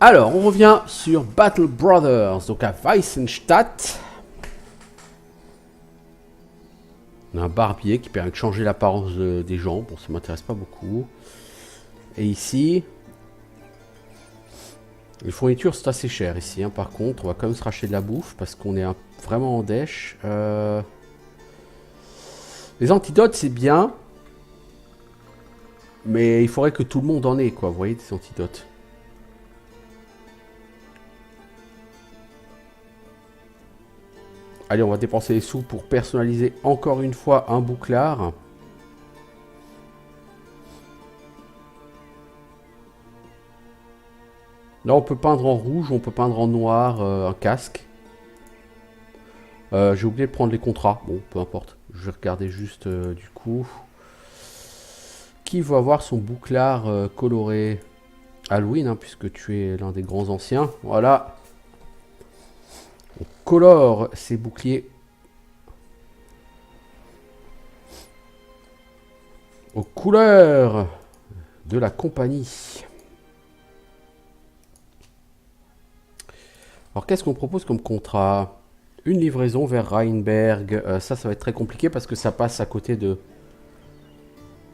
Alors, on revient sur Battle Brothers, donc à Weissenstadt. On a un barbier qui permet de changer l'apparence des gens. Bon, ça m'intéresse pas beaucoup. Et ici, les fournitures, c'est assez cher ici. Hein. Par contre, on va quand même se racheter de la bouffe parce qu'on est vraiment en dèche. Les antidotes, c'est bien. Mais il faudrait que tout le monde en ait, quoi. Vous voyez, des antidotes. Allez, on va dépenser les sous pour personnaliser encore une fois un bouclard. Là, on peut peindre en rouge, on peut peindre en noir, un casque. J'ai oublié de prendre les contrats. Bon, peu importe. Je vais regarder juste du coup. Qui va avoir son bouclard coloré Halloween, hein, puisque tu es l'un des grands anciens. Voilà. On colore ces boucliers aux couleurs de la compagnie. Alors, qu'est-ce qu'on propose comme contrat? Une livraison vers Rheinberg. Ça va être très compliqué parce que ça passe à côté de...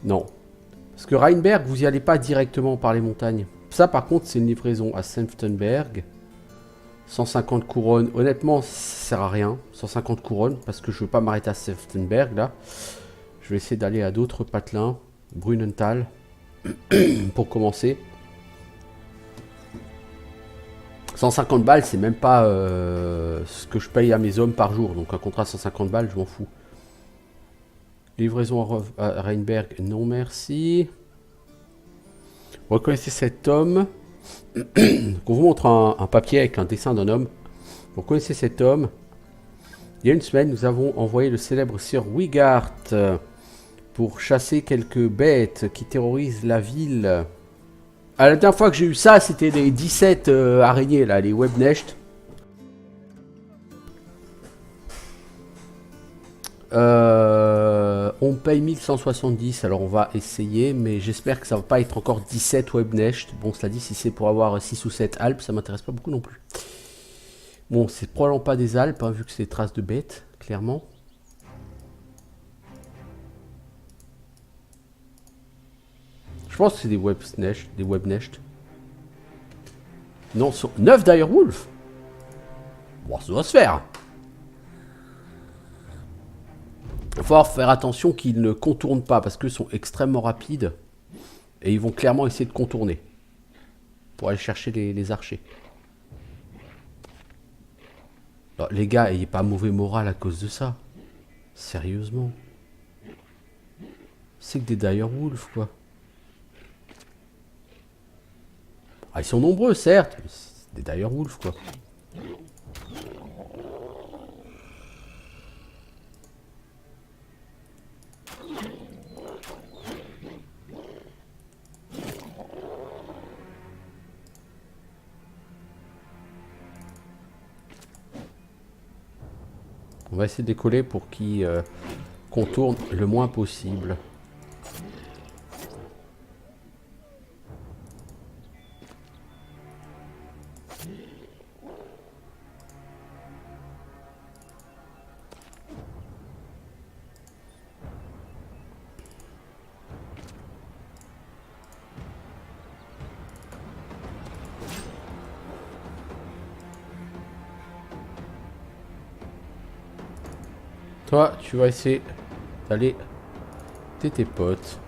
Non. Parce que Rheinberg, vous n'y allez pas directement par les montagnes. Ça, par contre, c'est une livraison à Senftenberg. 150 couronnes. Honnêtement, ça sert à rien. 150 couronnes, parce que je ne veux pas m'arrêter à Senftenberg, là. Je vais essayer d'aller à d'autres patelins. Brunenthal. Pour commencer. 150 balles, c'est même pas ce que je paye à mes hommes par jour. Donc un contrat de 150 balles, je m'en fous. Livraison à Rheinberg, non merci. Reconnaissez cet homme. On vous montre un papier avec un dessin d'un homme. Vous reconnaissez cet homme. Il y a une semaine, nous avons envoyé le célèbre Sir Wigart pour chasser quelques bêtes qui terrorisent la ville. La dernière fois que j'ai eu ça, c'était les 17 araignées, là, les Webnest. On paye 1170, alors on va essayer, mais j'espère que ça va pas être encore 17 Webnest. Bon, cela dit, si c'est pour avoir 6 ou 7 Alpes, ça m'intéresse pas beaucoup non plus. Bon, c'est probablement pas des Alpes, hein, vu que c'est des traces de bêtes, clairement. Je pense que c'est des Webnest. Non, 9 Direwolf. Bon, ça doit se faire. Il va falloir faire attention qu'ils ne contournent pas, parce qu'ils sont extrêmement rapides. Et ils vont clairement essayer de contourner. Pour aller chercher les archers. Alors, les gars, ayez pas mauvais moral à cause de ça. Sérieusement. C'est que des Direwolf, quoi. Ah, ils sont nombreux, certes, mais c'est des Direwolf, quoi. On va essayer de décoller pour qu'ils contournent le moins possible. Toi, tu vas essayer d'aller tes potes.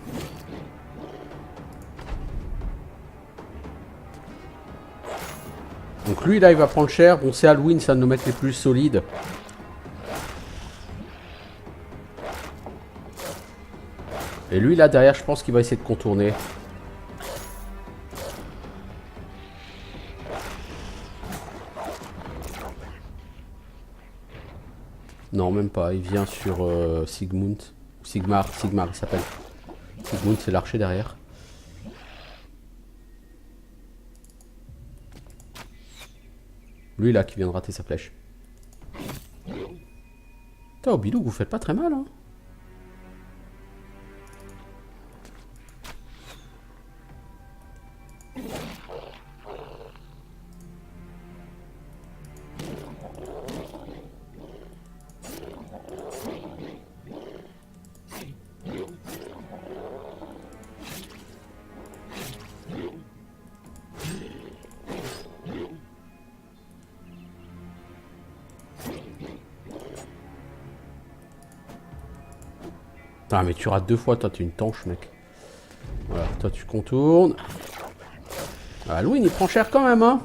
Donc lui, là, il va prendre cher. Bon, c'est Halloween, ça va nous mettre les plus solides. Et lui, là, derrière, je pense qu'il va essayer de contourner. Non, même pas. Il vient sur Sigmund. Ou Sigmar il s'appelle. Sigmund, c'est l'archer derrière. Lui, là, qui vient de rater sa flèche. Putain, au bilou, vous faites pas très mal, hein. Ah mais tu rates 2 fois, toi t'es une tanche mec. Voilà, toi tu contournes. Ah, Halloween il prend cher quand même hein.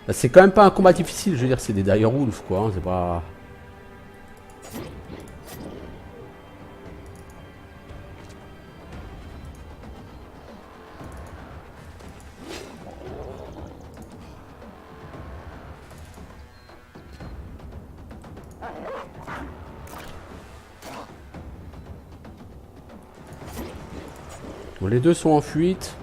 Bah, c'est quand même pas un combat difficile, je veux dire c'est des Direwolf quoi, hein, c'est pas... Bon, les deux sont en fuite.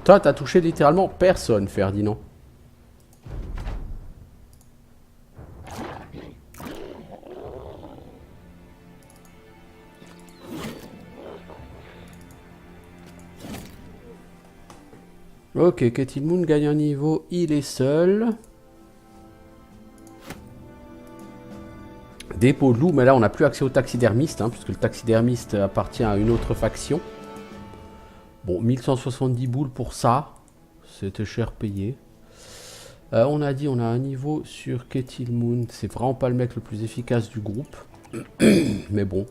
Toi, t'as touché littéralement personne, Ferdinand. Ok, Kettle Moon gagne un niveau, il est seul. Dépôt de loup, mais là on n'a plus accès au taxidermiste, hein, puisque le taxidermiste appartient à une autre faction. Bon, 1170 boules pour ça. C'était cher payé. On a dit on a un niveau sur Kettle Moon. C'est vraiment pas le mec le plus efficace du groupe. Mais bon.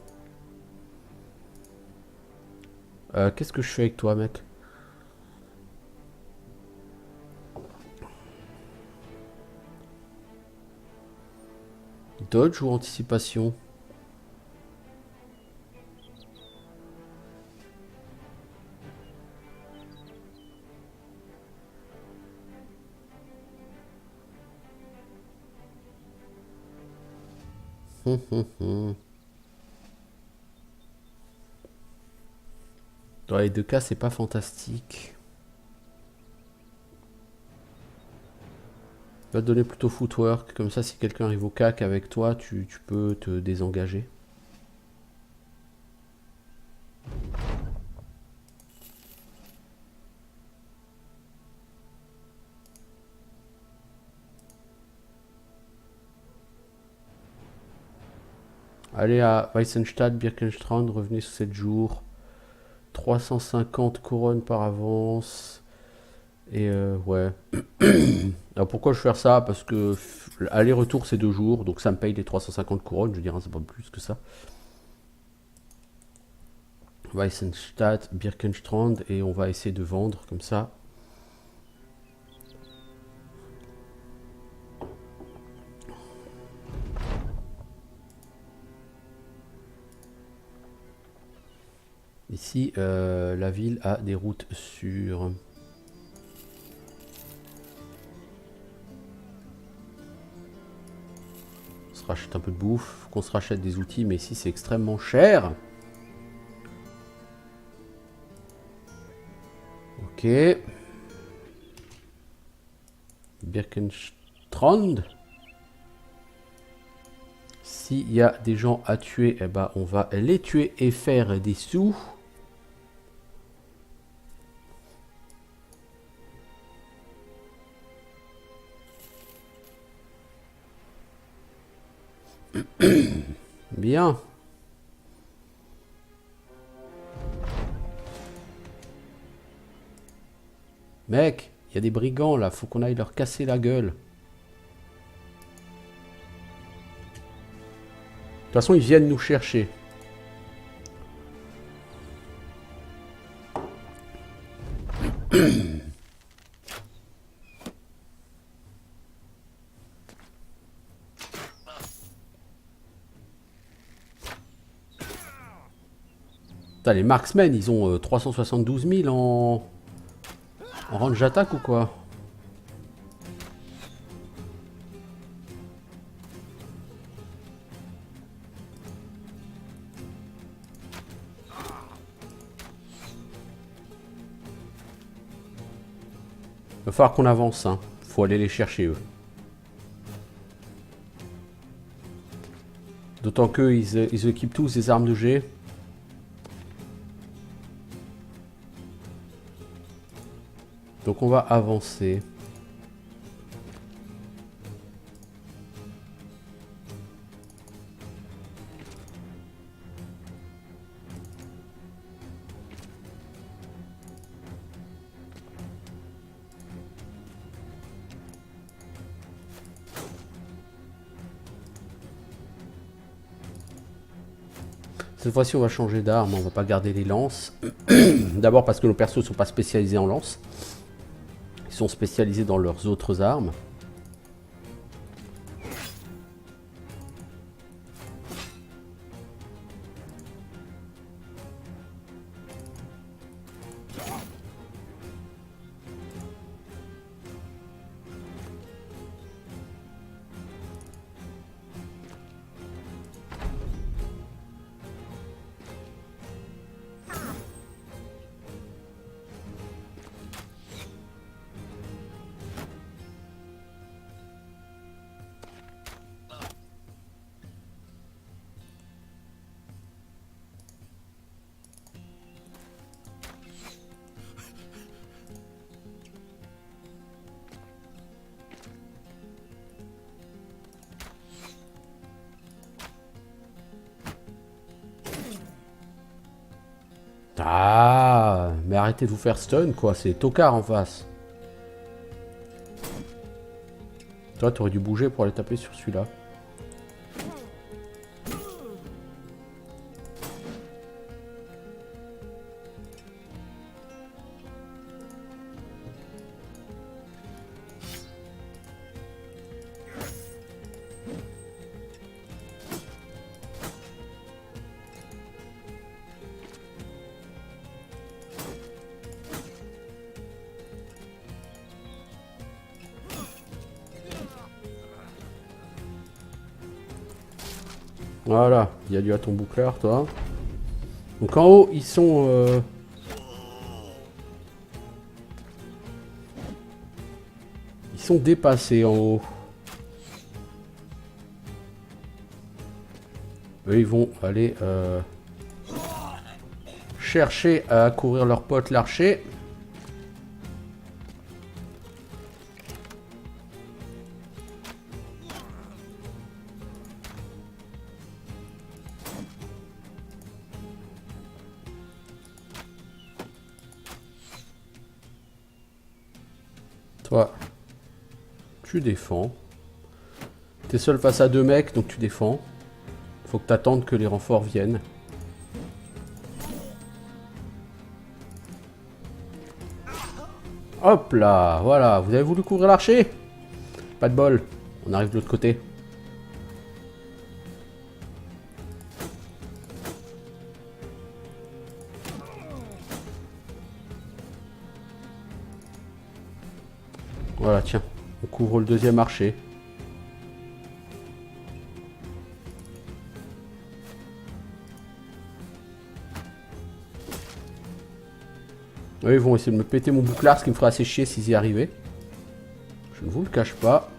Qu'est-ce que je fais avec toi, mec? Dodge ou anticipation? Dans les deux cas, c'est pas fantastique. Va te donner plutôt footwork, comme ça si quelqu'un arrive au cac avec toi, tu peux te désengager. Allez à Weissenstadt, Birkenstrand, revenez sous 7 jours. 350 couronnes par avance. Et ouais. Alors pourquoi je fais ça? Parce que aller-retour c'est 2 jours, donc ça me paye les 350 couronnes, je dirais c'est pas plus que ça. Weissenstadt, Birkenstrand, et on va essayer de vendre comme ça. Ici, la ville a des routes sûres. On se rachète un peu de bouffe, qu'on se rachète des outils, mais ici c'est extrêmement cher. Ok. Birkenstrand. S'il y a des gens à tuer, eh ben, on va les tuer et faire des sous. Bien. Mec, il y a des brigands là, faut qu'on aille leur casser la gueule. De toute façon, ils viennent nous chercher. Putain, les marksmen, ils ont 372 000 en range d'attaque ou quoi? Va falloir qu'on avance, hein. Faut aller les chercher eux. D'autant qu'eux, ils équipent tous des armes de jet. Donc on va avancer. Cette fois-ci, on va changer d'arme, on va pas garder les lances. D'abord parce que nos persos ne sont pas spécialisés en lance. Ils sont spécialisés dans leurs autres armes. Ah, mais arrêtez de vous faire stun, quoi. C'est tocard en face. Toi, t'aurais dû bouger pour aller taper sur celui-là. Voilà, il y a du à ton boucleur, toi. Donc en haut, ils sont... Ils sont dépassés en haut. Eux, ils vont aller chercher à courir leur pote l'archer. Toi, tu défends. T'es seul face à deux mecs, donc tu défends. Faut que t'attendes que les renforts viennent. Hop là, voilà. Vous avez voulu couvrir l'archer? Pas de bol. On arrive de l'autre côté. Voilà, tiens. On couvre le deuxième archer. Eux, ils vont essayer de me péter mon bouclard, ce qui me ferait assez chier s'ils y arrivaient. Je ne vous le cache pas.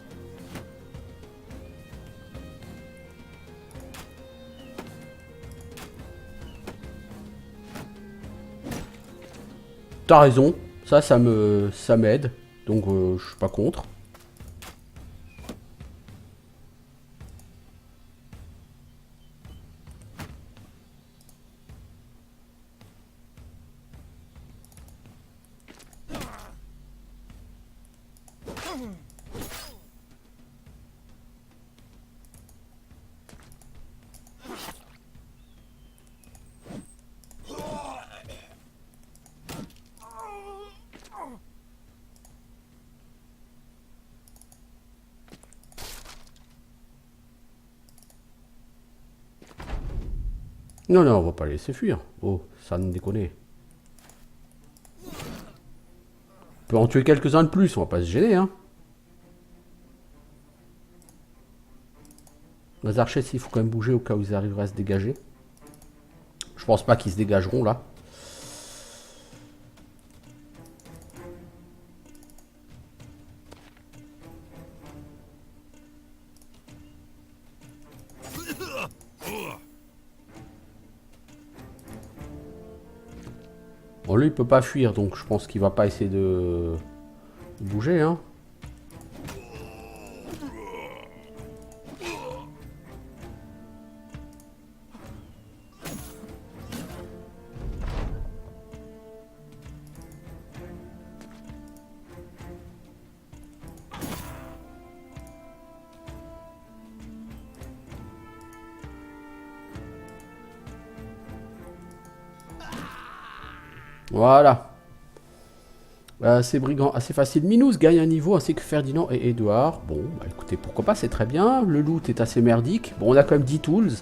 T'as raison, ça m'aide, donc je suis pas contre. Non, non, on va pas les laisser fuir. Oh, ça ne déconne. On peut en tuer quelques-uns de plus, on va pas se gêner, hein. Les archers, il faut quand même bouger au cas où ils arriveraient à se dégager. Je pense pas qu'ils se dégageront, là. Bon, lui, il peut pas fuir, donc je pense qu'il va pas essayer de Bougez, hein. Voilà. C'est brigand, assez facile. Minos gagne un niveau ainsi que Ferdinand et Edouard. Bon, bah écoutez, pourquoi pas, c'est très bien. Le loot est assez merdique. Bon, on a quand même 10 tools.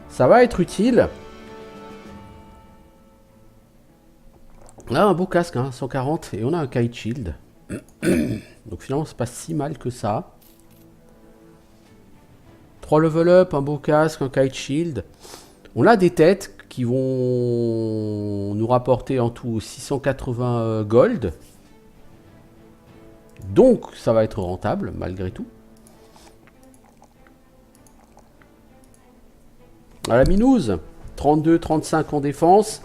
Ça va être utile. On a un beau casque, hein, 140, et on a un kite shield. Donc finalement, c'est pas si mal que ça. 3 level up, un beau casque, un kite shield. On a des têtes qui vont nous rapporter en tout 680 gold. Donc ça va être rentable malgré tout. À la minouse, 32, 35 en défense.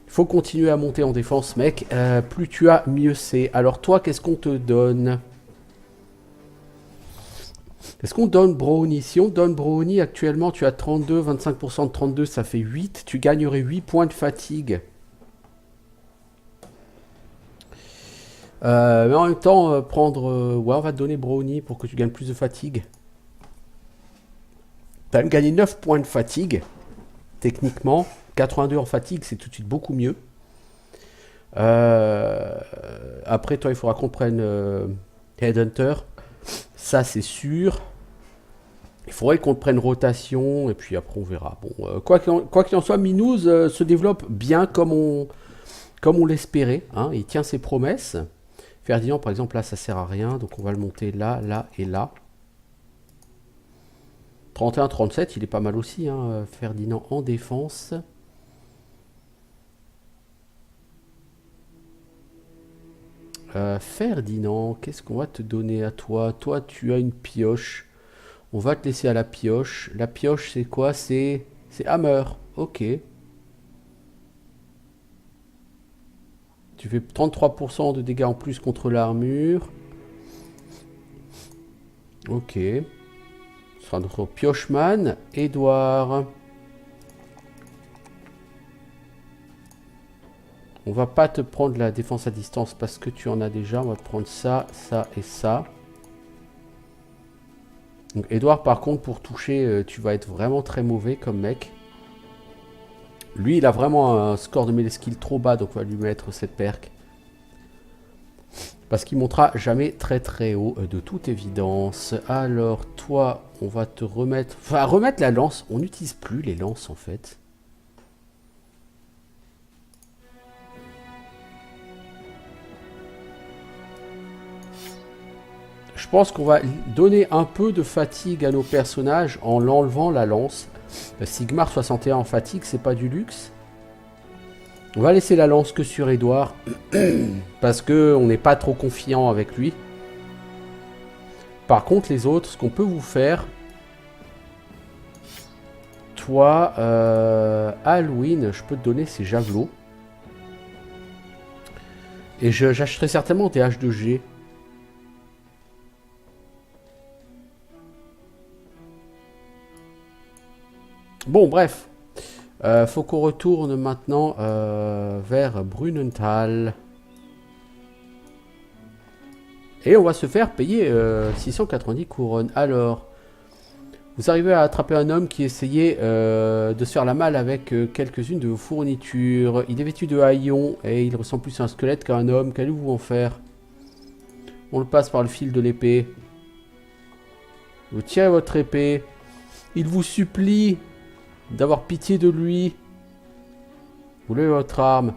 Il faut continuer à monter en défense, mec. Plus tu as, mieux c'est. Alors toi, qu'est-ce qu'on te donne? Est-ce qu'on donne Brownie? Si on donne Brownie, actuellement, tu as 32, 25% de 32, ça fait 8. Tu gagnerais 8 points de fatigue. Mais en même temps, prendre... ouais, on va te donner Brownie pour que tu gagnes plus de fatigue. Tu as même gagné 9 points de fatigue, techniquement. 82 en fatigue, c'est tout de suite beaucoup mieux. Après, toi, il faudra qu'on prenne Headhunter. Ça, c'est sûr. Il faudrait qu'on prenne rotation, et puis après, on verra. Bon, quoi qu'il en soit, Minos se développe bien comme on l'espérait. Hein. Il tient ses promesses. Ferdinand, par exemple, là, ça sert à rien. Donc, on va le monter là, là et là. 31-37, il est pas mal aussi. Hein. Ferdinand en défense. Ferdinand, qu'est-ce qu'on va te donner à toi? Toi, tu as une pioche. On va te laisser à la pioche. La pioche, c'est quoi? C'est hammer. Ok. Tu fais 33% de dégâts en plus contre l'armure. Ok. Ce sera notre piocheman. Edouard. On va pas te prendre la défense à distance parce que tu en as déjà. On va te prendre ça, ça et ça. Donc Edouard, par contre, pour toucher, tu vas être vraiment très mauvais comme mec. Lui, il a vraiment un score de melee skill trop bas, donc on va lui mettre cette perk. Parce qu'il montera jamais très très haut, de toute évidence. Alors, toi, on va te remettre... Enfin, remettre la lance. On n'utilise plus les lances, en fait. Je pense qu'on va donner un peu de fatigue à nos personnages en l'enlevant la lance. Sigmar 61 en fatigue, c'est pas du luxe. On va laisser la lance que sur Edouard. Parce que on n'est pas trop confiant avec lui. Par contre, les autres, ce qu'on peut vous faire... Toi, Halloween, je peux te donner ces javelots. Et j'achèterai certainement des H2G. Bon, bref. Faut qu'on retourne maintenant vers Brunenthal. Et on va se faire payer 690 couronnes. Alors, vous arrivez à attraper un homme qui essayait de se faire la malle avec quelques-unes de vos fournitures. Il est vêtu de haillons et il ressemble plus à un squelette qu'à un homme. Qu'allez-vous en faire? On le passe par le fil de l'épée. Vous tirez votre épée. Il vous supplie d'avoir pitié de lui. Vous levez votre arme.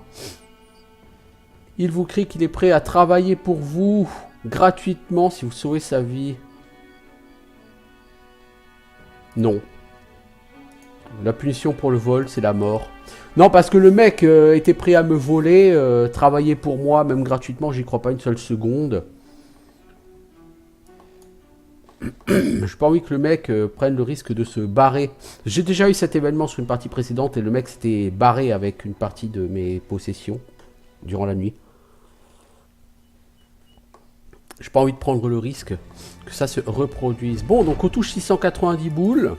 Il vous crie qu'il est prêt à travailler pour vous gratuitement si vous sauvez sa vie. Non. La punition pour le vol, c'est la mort. Non, parce que le mec était prêt à me voler, travailler pour moi, même gratuitement, j'y crois pas une seule seconde. J'ai pas envie que le mec prenne le risque de se barrer. J'ai déjà eu cet événement sur une partie précédente et le mec s'était barré avec une partie de mes possessions durant la nuit. pas envie de prendre le risque que ça se reproduise. Bon, donc on touche 690 boules.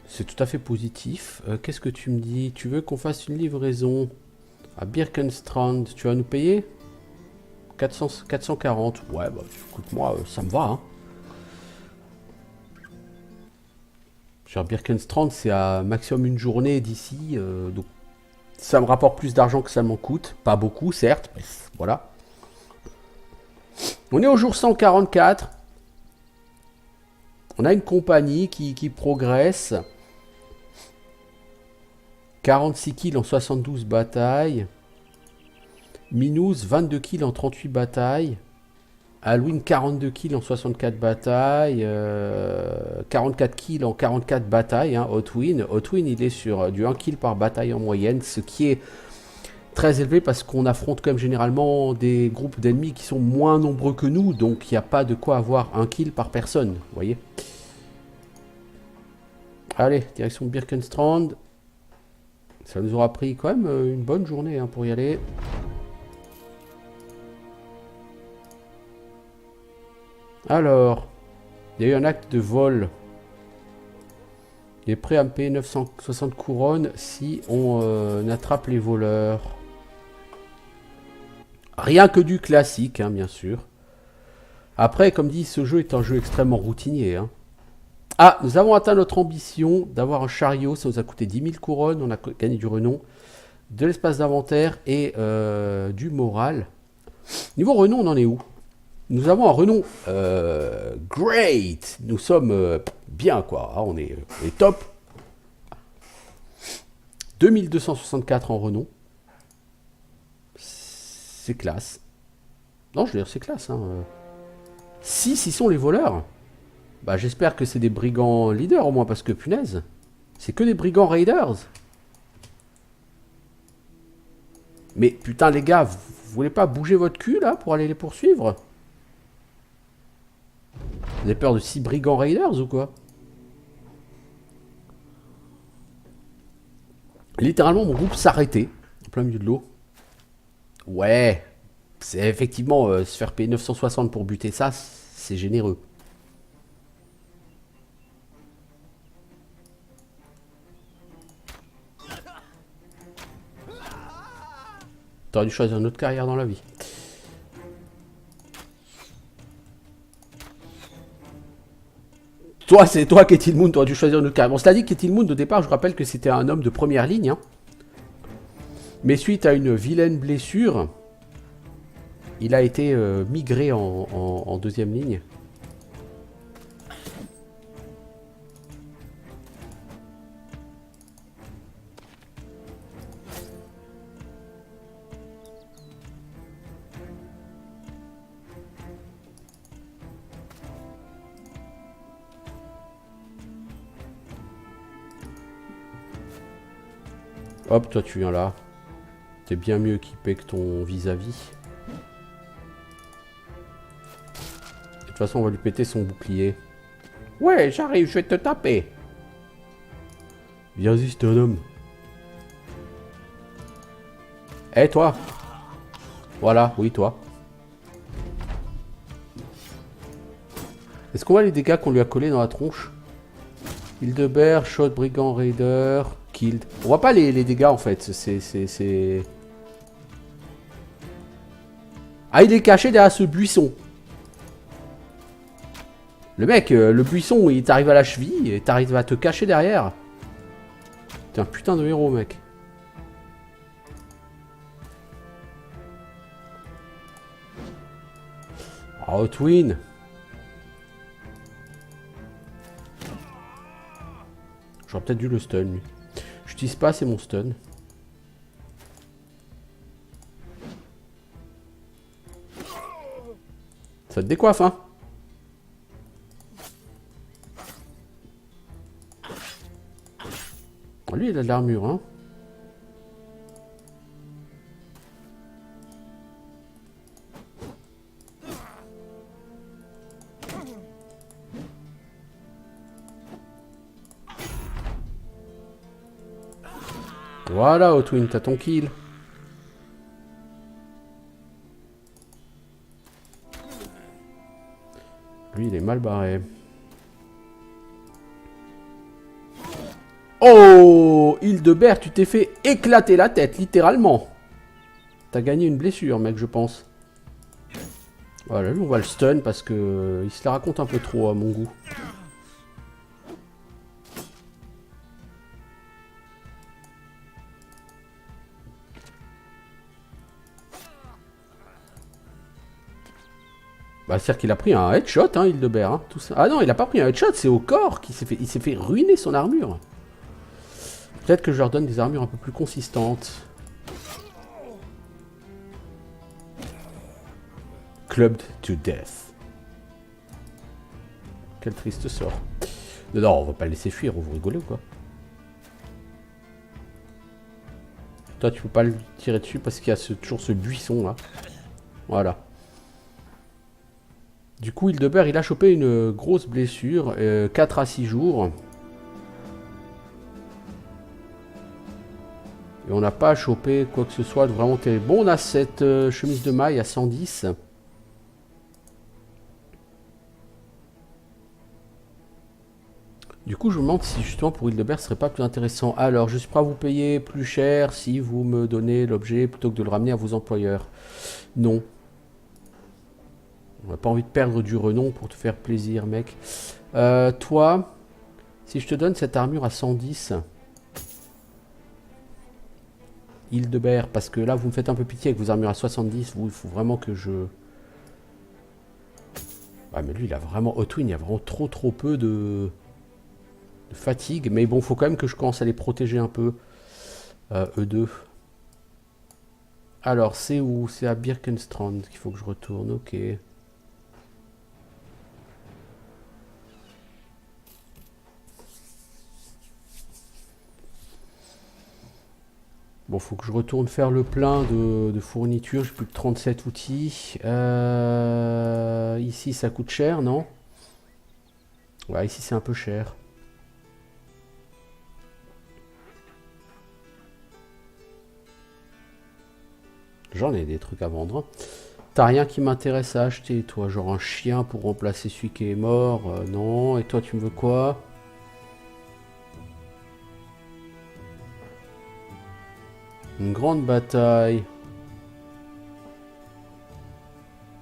C'est tout à fait positif. Qu'est-ce que tu me dis? Tu veux qu'on fasse une livraison à Birkenstrand? Tu vas nous payer 440. Ouais, bah écoute, moi, ça me va. Hein. Genre Birkenstrand, c'est à maximum une journée d'ici. Donc ça me rapporte plus d'argent que ça m'en coûte. Pas beaucoup, certes, mais voilà. On est au jour 144. On a une compagnie qui progresse. 46 kills en 72 batailles. Minous, 22 kills en 38 batailles. Halloween, 42 kills en 64 batailles. 44 kills en 44 batailles. Hein, Hotwin, il est sur du 1 kill par bataille en moyenne. Ce qui est très élevé parce qu'on affronte quand même généralement des groupes d'ennemis qui sont moins nombreux que nous. Donc il n'y a pas de quoi avoir 1 kill par personne. Vous voyez. Allez, direction Birkenstrand. Ça nous aura pris quand même une bonne journée hein, pour y aller. Alors, il y a eu un acte de vol. Il est prêt à me payer 960 couronnes si on attrape les voleurs. Rien que du classique, hein, bien sûr. Après, comme dit, ce jeu est un jeu extrêmement routinier. Hein. Ah, nous avons atteint notre ambition d'avoir un chariot. Ça nous a coûté 10 000 couronnes. On a gagné du renom, de l'espace d'inventaire et du moral. Niveau renom, on en est où? Nous avons un renom great. Nous sommes bien, quoi. Ah, on est top. 2264 en renom. C'est classe. Non, je veux dire, c'est classe. Hein. Si, ils sont les voleurs. Bah, j'espère que c'est des brigands leaders au moins, parce que punaise, c'est que des brigands raiders. Mais putain, les gars, vous voulez pas bouger votre cul là pour aller les poursuivre? Vous avez peur de 6 brigands raiders ou quoi? Littéralement, mon groupe s'arrêtait en plein milieu de l'eau. Ouais, c'est effectivement se faire payer 960 pour buter ça, c'est généreux. T'aurais dû choisir une autre carrière dans la vie. Toi, c'est toi, Ketil Moon, t'aurais dû choisir une autre carrière. Bon, cela dit, Ketil Moon, au départ, je rappelle que c'était un homme de première ligne. Hein. Mais suite à une vilaine blessure, il a été migré en deuxième ligne. Hop, toi tu viens là. T'es bien mieux équipé que ton vis-à-vis. De toute façon, on va lui péter son bouclier. Ouais, j'arrive, je vais te taper. Viens-y, c'est un homme. Eh, toi. Voilà, oui, toi. Est-ce qu'on voit les dégâts qu'on lui a collés dans la tronche? Hildebert, shot, brigand, raider, killed. On voit pas les dégâts en fait. C'est... Ah, il est caché derrière ce buisson. Le mec, le buisson, il t'arrive à la cheville et t'arrives à te cacher derrière. T'es un putain de héros, mec. Oh, Twin. J'aurais peut-être dû le stun, lui. J'utilise pas, c'est mon stun. Ça te décoiffe, hein? Lui, il a de l'armure, hein? Voilà, Otwin, t'as ton kill. Lui, il est mal barré. Oh, Hildebert, tu t'es fait éclater la tête, littéralement. T'as gagné une blessure, mec, je pense. Voilà, lui, on va le stun parce que il se la raconte un peu trop à mon goût. Bah, c'est-à-dire qu'il a pris un headshot, hein, Hildebert. Hein, tout ça. Ah non, il a pas pris un headshot, c'est au corps qu'il s'est fait. Il s'est fait ruiner son armure. Peut-être que je leur donne des armures un peu plus consistantes. Clubbed to death. Quel triste sort. Non, on va pas le laisser fuir, vous rigolez ou quoi? Toi, tu peux pas le tirer dessus parce qu'il y a toujours ce buisson là. Voilà. Du coup, Hildebert, il a chopé une grosse blessure, 4 à 6 jours. Et on n'a pas chopé quoi que ce soit de vraiment terrible. Bon, on a cette chemise de maille à 110. Du coup, je me demande si justement pour Hildebert, ce serait pas plus intéressant. Alors, je suis prêt à vous payer plus cher si vous me donnez l'objet plutôt que de le ramener à vos employeurs. Non. On n'a pas envie de perdre du renom pour te faire plaisir, mec. Toi, si je te donne cette armure à 110, Hildebert, parce que là, vous me faites un peu pitié avec vos armures à 70, il faut vraiment que je... Ah, mais lui, il a vraiment... Hotwin, il y a vraiment trop peu de fatigue. Mais bon, il faut quand même que je commence à les protéger un peu, eux deux. Alors, c'est où? C'est à Birkenstrand qu'il faut que je retourne, ok. Bon, faut que je retourne faire le plein de fournitures. J'ai plus que 37 outils. Ici, ça coûte cher, non? Ouais, ici, c'est un peu cher. J'en ai des trucs à vendre. Hein. T'as rien qui m'intéresse à acheter, toi? Genre un chien pour remplacer celui qui est mort? Non. Et toi, tu me veux quoi? Une grande bataille.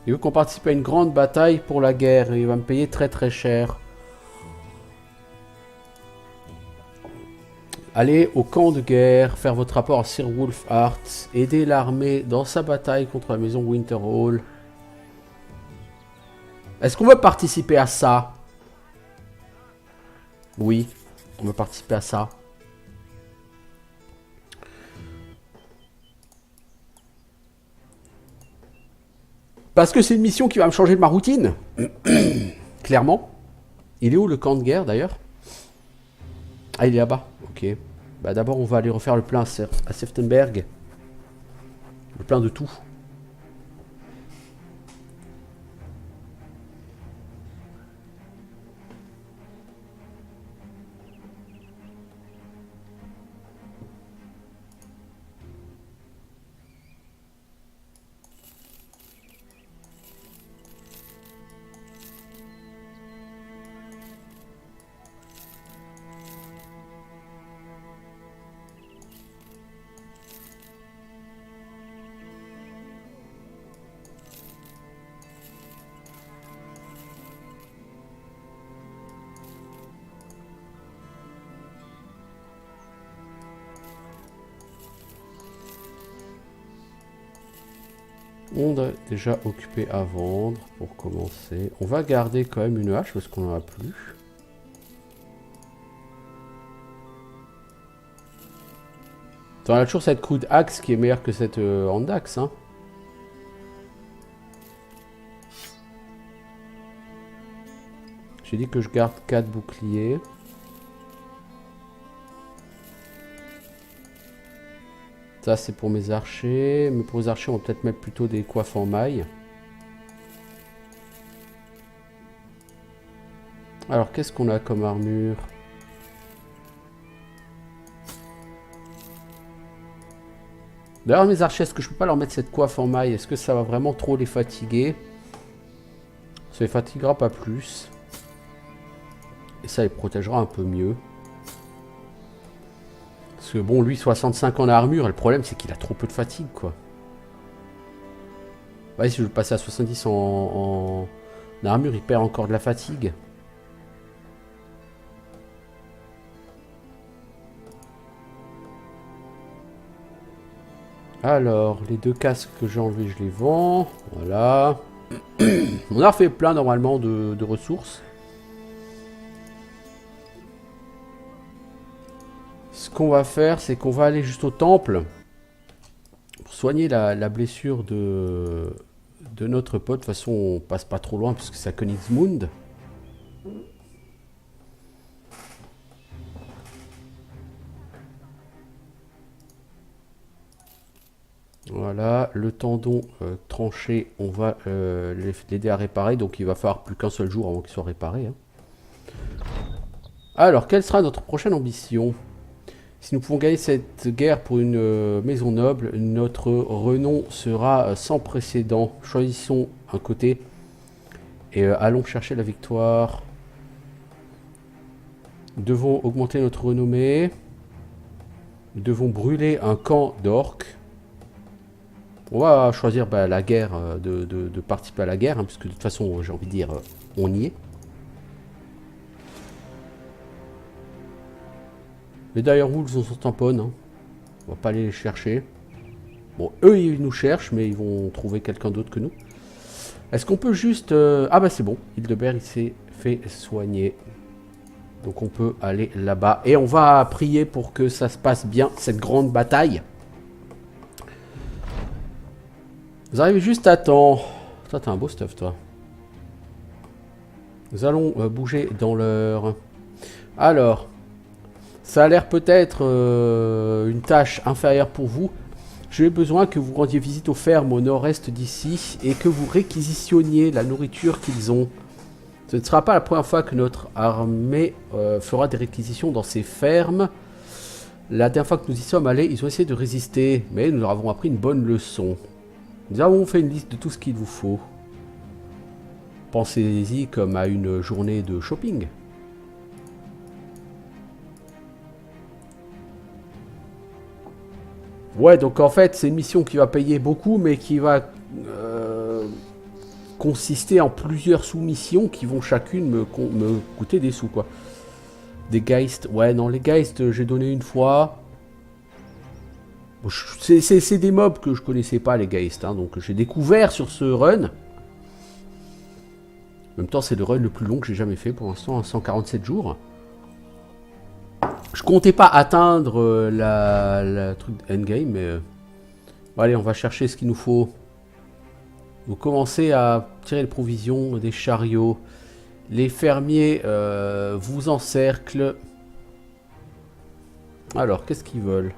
Il veut qu'on participe à une grande bataille pour la guerre. Et il va me payer très cher. Allez au camp de guerre, faire votre rapport à Sir Wolfhart, aider l'armée dans sa bataille contre la maison Winterhall. Est-ce qu'on veut participer à ça? Oui, on veut participer à ça. Parce que c'est une mission qui va me changer de ma routine. Clairement. Il est où le camp de guerre d'ailleurs? Ah, il est là-bas. Ok. Bah d'abord, on va aller refaire le plein à Seftenberg. Le plein de tout. On a déjà occupé à vendre pour commencer. On va garder quand même une hache parce qu'on n'en a plus. On a toujours cette crude axe qui est meilleure que cette hand axe. Hein. J'ai dit que je garde 4 boucliers. Ça c'est pour mes archers. Mais pour les archers on va peut-être mettre plutôt des coiffes en maille. Alors qu'est-ce qu'on a comme armure? D'ailleurs mes archers, est-ce que je peux pas leur mettre cette coiffe en maille? Est-ce que ça va vraiment trop les fatiguer? Ça les fatiguera pas plus. Et ça les protégera un peu mieux. Parce que bon, lui, 65 en armure, et le problème, c'est qu'il a trop peu de fatigue, quoi. Ouais, si je veux le passer à 70 en armure, il perd encore de la fatigue. Alors, les 2 casques que j'ai enlevés, je les vends. Voilà. On a refait plein, normalement, de ressources. Ce qu'on va faire, c'est qu'on va aller juste au temple pour soigner la blessure de notre pote. De toute façon, on passe pas trop loin puisque c'est à Königsmund. Voilà, le tendon tranché, on va l'aider à réparer. Donc il va falloir plus qu'un seul jour avant qu'il soit réparé. Hein. Alors, quelle sera notre prochaine ambition? Si nous pouvons gagner cette guerre pour une maison noble, notre renom sera sans précédent. Choisissons un côté et allons chercher la victoire. Nous devons augmenter notre renommée. Nous devons brûler un camp d'orques. On va choisir la guerre, de participer à la guerre, hein, puisque de toute façon, j'ai envie de dire, on y est. Les Direwolves, on s'en tamponne. Hein. On va pas aller les chercher. Bon, eux, ils nous cherchent, mais ils vont trouver quelqu'un d'autre que nous. Est-ce qu'on peut juste... Ah bah c'est bon, Hildebert, il s'est fait soigner. Donc on peut aller là-bas. Et on va prier pour que ça se passe bien, cette grande bataille. Vous arrivez juste à temps. Toi, t'as un beau stuff, toi. Nous allons bouger dans l'heure. Alors, ça a l'air peut-être une tâche inférieure pour vous. J'ai besoin que vous rendiez visite aux fermes au nord-est d'ici et que vous réquisitionniez la nourriture qu'ils ont. Ce ne sera pas la première fois que notre armée fera des réquisitions dans ces fermes. La dernière fois que nous y sommes allés, ils ont essayé de résister, mais nous leur avons appris une bonne leçon. Nous avons fait une liste de tout ce qu'il vous faut. Pensez-y comme à une journée de shopping. Ouais, donc en fait, c'est une mission qui va payer beaucoup, mais qui va consister en plusieurs sous-missions qui vont chacune me coûter des sous, quoi. Des Geist. Ouais, non, les Geist, j'ai donné une fois. C'est des mobs que je connaissais pas, les Geist. Hein, donc j'ai découvert sur ce run. En même temps, c'est le run le plus long que j'ai jamais fait pour l'instant, à 147 jours. Je comptais pas atteindre la truc endgame, mais... Bon, allez, on va chercher ce qu'il nous faut. Vous commencez à tirer les provisions des chariots. Les fermiers vous encerclent. Alors, qu'est-ce qu'ils veulent?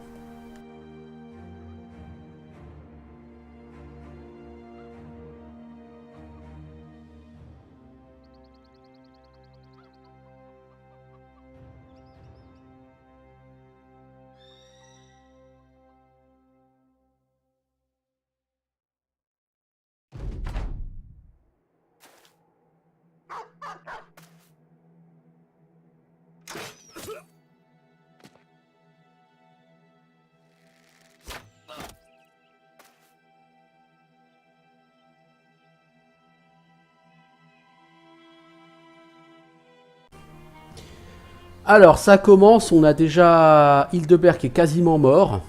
Alors, ça commence, on a déjà Hildebert qui est quasiment mort.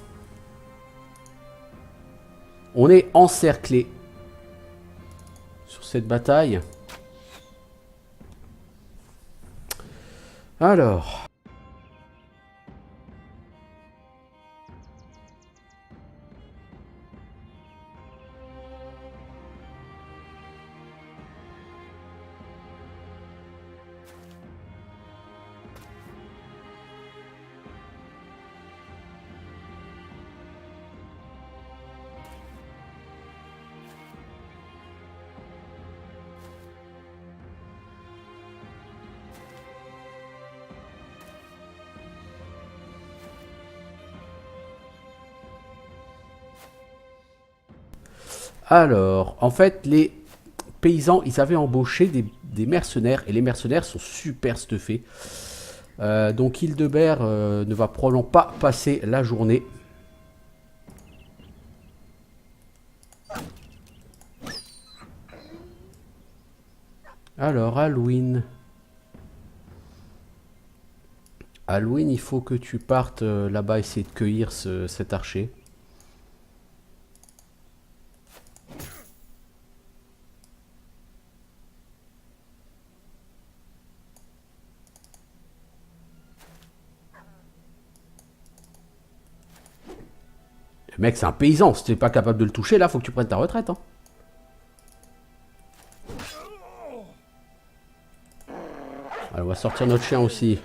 On est encerclé sur cette bataille. Alors... Alors, en fait, les paysans, ils avaient embauché des mercenaires. Et les mercenaires sont super stuffés. Donc Hildebert ne va probablement pas passer la journée. Alors, Alwyn. Alwyn, il faut que tu partes là-bas essayer de cueillir cet archer. Le mec, c'est un paysan. Si t'es pas capable de le toucher, là, faut que tu prennes ta retraite. Hein. Alors, on va sortir notre chien aussi.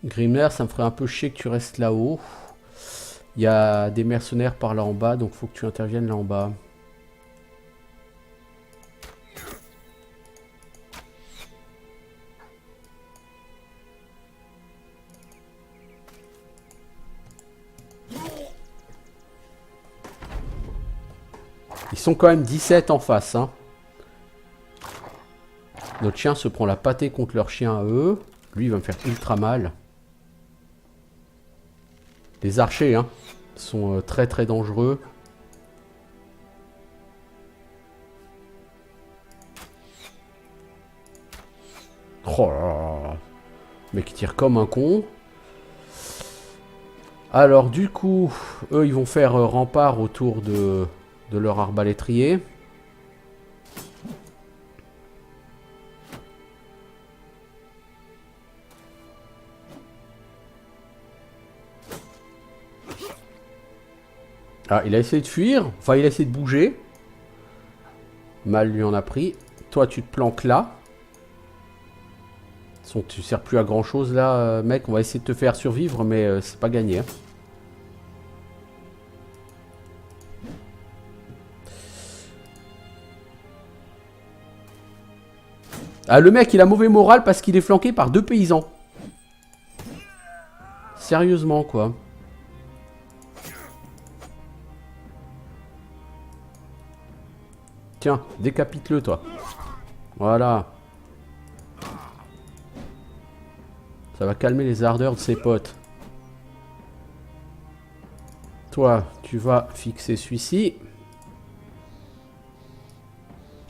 Grimler, ça me ferait un peu chier que tu restes là-haut. Il y a des mercenaires par là en bas, donc faut que tu interviennes là en bas. Ils sont quand même 17 en face. Hein. Notre chien se prend la pâtée contre leur chien à eux. Lui, il va me faire ultra mal. Les archers, hein, sont très très dangereux. Oh là là. Le mec, il tire comme un con. Alors, du coup, eux, ils vont faire rempart autour de leur arbalétrier. Ah, il a essayé de fuir. Enfin, il a essayé de bouger. Mal lui en a pris. Toi, tu te planques là. Tu sers plus à grand chose là, mec. On va essayer de te faire survivre, mais c'est pas gagné. Hein. Ah, le mec, il a mauvais moral parce qu'il est flanqué par 2 paysans. Sérieusement, quoi. Tiens, décapite-le, toi. Voilà. Ça va calmer les ardeurs de ses potes. Toi, tu vas fixer celui-ci.